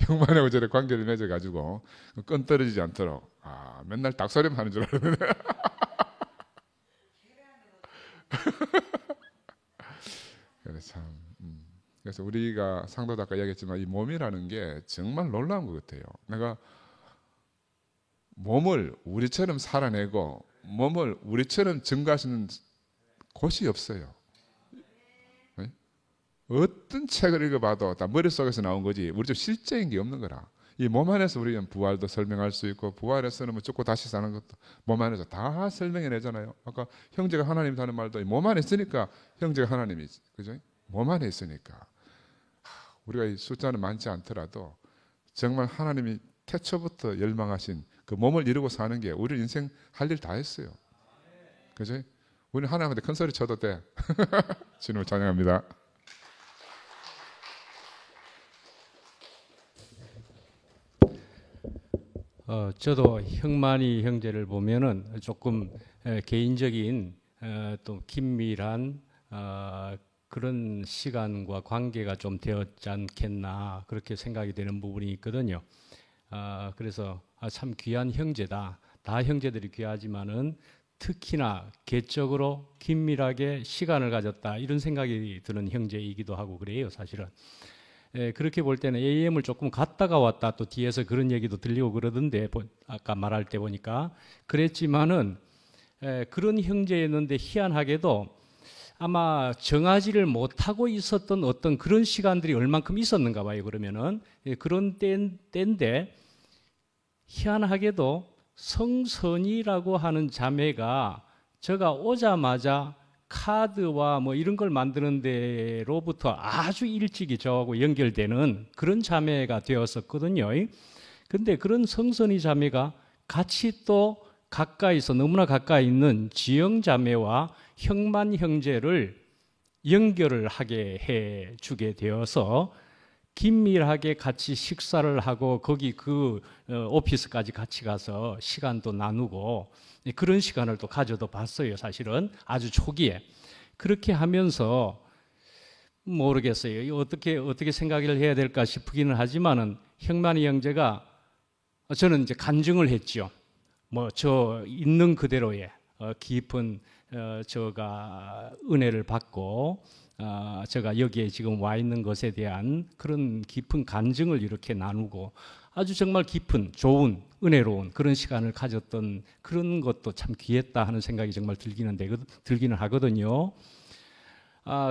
형만하고 저래 관계를 맺어가지고 끈 떨어지지 않도록 맨날 닭소리만 하는 줄 알았는데 그래서 참 그래서 우리가 상도도 아까 이야기했지만 이 몸이라는 게 정말 놀라운 것 같아요. 내가 몸을 우리처럼 살아내고 몸을 우리처럼 증거하시는 곳이 없어요. 네? 어떤 책을 읽어봐도 다 머릿속에서 나온 거지 우리 좀 실제인 게 없는 거라. 이 몸 안에서 우리는 부활도 설명할 수 있고 부활에서는 뭐 죽고 다시 사는 것도 몸 안에서 다 설명해내잖아요. 아까 형제가 하나님이라는 말도 몸 안에 있으니까 형제가 하나님이지. 그죠? 몸 안에 있으니까 우리가 이 숫자는 많지 않더라도 정말 하나님이 태초부터 열망하신 그 몸을 이루고 사는 게 우리 인생 할 일 다 했어요. 그죠? 우리는 하나님한테 큰 소리 쳐도 돼. 주님을 찬양합니다. 저도 형만이 형제를 보면은 조금 개인적인 또 긴밀한 그런 시간과 관계가 좀 되었지 않겠나 그렇게 생각이 되는 부분이 있거든요. 그래서 참 귀한 형제다. 다 형제들이 귀하지만은 특히나 개적으로 긴밀하게 시간을 가졌다 이런 생각이 드는 형제이기도 하고 그래요. 사실은 그렇게 볼 때는 AM을 조금 갔다가 왔다 또 뒤에서 그런 얘기도 들리고 그러던데 아까 말할 때 보니까 그랬지만은 그런 형제였는데 희한하게도 아마 정하지를 못하고 있었던 어떤 그런 시간들이 얼만큼 있었는가 봐요. 그러면은 그런 때인데 희한하게도 성선이라고 하는 자매가 제가 오자마자 카드와 뭐 이런 걸 만드는 데로부터 아주 일찍이 저하고 연결되는 그런 자매가 되었었거든요. 근데 그런 성선이 자매가 같이 또 가까이서 너무나 가까이 있는 지영 자매와 형만 형제를 연결을 하게 해 주게 되어서 긴밀하게 같이 식사를 하고 거기 그 오피스까지 같이 가서 시간도 나누고 그런 시간을 또 가져도 봤어요. 사실은 아주 초기에. 그렇게 하면서 모르겠어요. 어떻게 생각을 해야 될까 싶기는 하지만은 형만이 형제가 저는 이제 간증을 했죠. 뭐 저 있는 그대로의 깊은 저가 은혜를 받고 제가 여기에 지금 와 있는 것에 대한 그런 깊은 간증을 이렇게 나누고 아주 정말 깊은 좋은 은혜로운 그런 시간을 가졌던 그런 것도 참 귀했다 하는 생각이 정말 들기는 하거든요.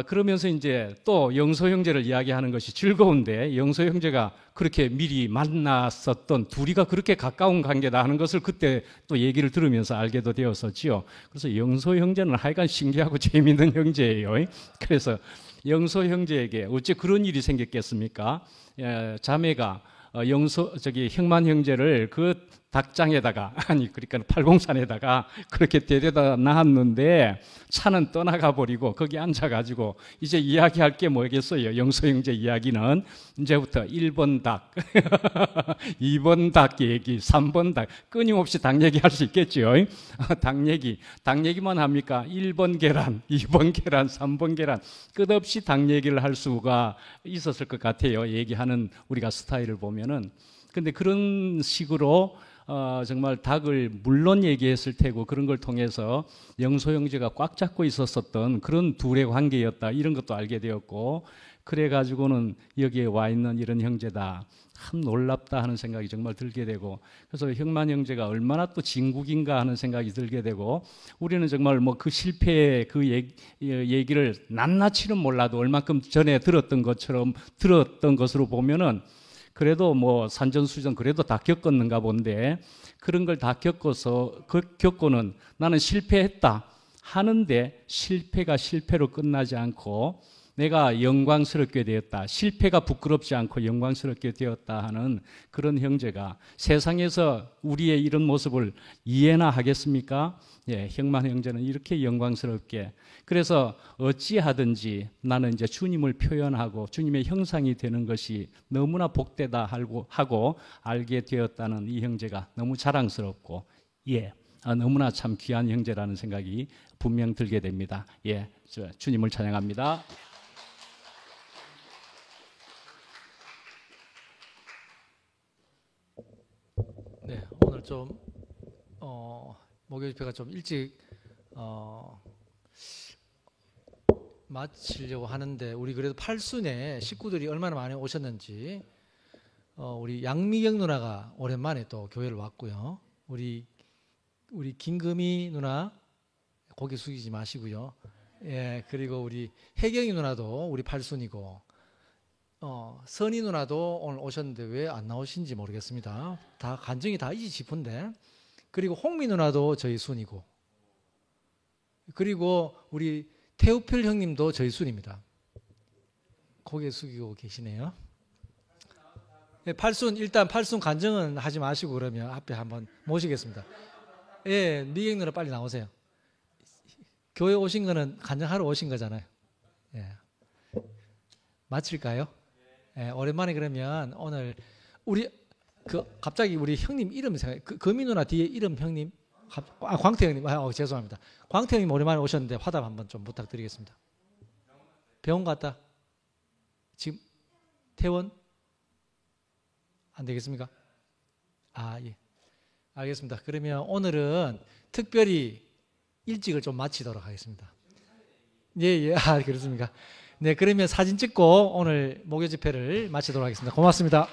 그러면서 이제 또 영소 형제를 이야기하는 것이 즐거운데 영소 형제가 그렇게 미리 만났었던 둘이가 그렇게 가까운 관계다 하는 것을 그때 또 얘기를 들으면서 알게도 되었었지요. 그래서 영소 형제는 하여간 신기하고 재미있는 형제예요. 그래서 영소 형제에게 어째 그런 일이 생겼겠습니까? 자매가 형만 형제를 그 닭장에다가 그러니까 팔공산에다가 그렇게 데려다 놨는데 차는 떠나가 버리고 거기 앉아가지고 이제 이야기할 게 뭐겠어요? 영소 형제 이야기는 이제부터 1번 닭, 2번 닭 얘기, 3번 닭 끊임없이 닭 얘기할 수 있겠죠. 닭 얘기만 합니까? 1번 계란, 2번 계란, 3번 계란 끝없이 닭 얘기를 할 수가 있었을 것 같아요. 얘기하는 우리가 스타일을 보면은. 근데 그런 식으로 정말 닭을 물론 얘기했을 테고 그런 걸 통해서 영소 형제가 꽉 잡고 있었던 그런 둘의 관계였다 이런 것도 알게 되었고 그래가지고는 여기에 와 있는 이런 형제다 참 놀랍다 하는 생각이 정말 들게 되고 그래서 형만 형제가 얼마나 또 진국인가 하는 생각이 들게 되고 우리는 정말 뭐 그 실패의 그 얘기를 낱낱이는 몰라도 얼만큼 전에 들었던 것으로 보면은 그래도 뭐 산전수전 그래도 다 겪었는가 본데 그런 걸 다 겪고는 나는 실패했다 하는데 실패가 실패로 끝나지 않고 내가 영광스럽게 되었다. 실패가 부끄럽지 않고 영광스럽게 되었다 하는 그런 형제가 세상에서 우리의 이런 모습을 이해나 하겠습니까? 예, 형만 형제는 이렇게 영광스럽게 그래서 어찌하든지 나는 이제 주님을 표현하고 주님의 형상이 되는 것이 너무나 복되다 하고 알게 되었다는 이 형제가 너무 자랑스럽고 예, 너무나 참 귀한 형제라는 생각이 분명 들게 됩니다. 예, 주님을 찬양합니다. 네, 오늘 좀 목요 집회가 좀 일찍 마치려고 하는데 우리 그래도 8순에 식구들이 얼마나 많이 오셨는지 우리 양미경 누나가 오랜만에 또 교회를 왔고요. 우리 김금희 누나 고개 숙이지 마시고요. 예, 그리고 우리 혜경이 누나도 우리 8순이고 선희 누나도 오늘 오셨는데 왜 안 나오신지 모르겠습니다. 다 간증이 다 이지 싶은데 그리고 홍미 누나도 저희 순이고 그리고 우리 태우필 형님도 저희 순입니다. 고개 숙이고 계시네요. 네, 8순 일단 8순 간증은 하지 마시고 그러면 앞에 한번 모시겠습니다. 예, 미경 누나 빨리 나오세요. 교회 오신 거는 간증하러 오신 거잖아요. 예. 마칠까요? 예, 오랜만에 그러면 오늘 우리 갑자기 우리 형님 이름 생각. 금희 누나 뒤에 이름 형님. 광태 형님. 죄송합니다. 광태 형님 오랜만에 오셨는데 화답 한번 좀 부탁드리겠습니다. 병원 갔다. 지금 퇴원 안 되겠습니까? 예. 알겠습니다. 그러면 오늘은 특별히 일찍을 좀 마치도록 하겠습니다. 예. 그렇습니까? 네, 그러면 사진 찍고 오늘 목요 집회를 마치도록 하겠습니다. 고맙습니다.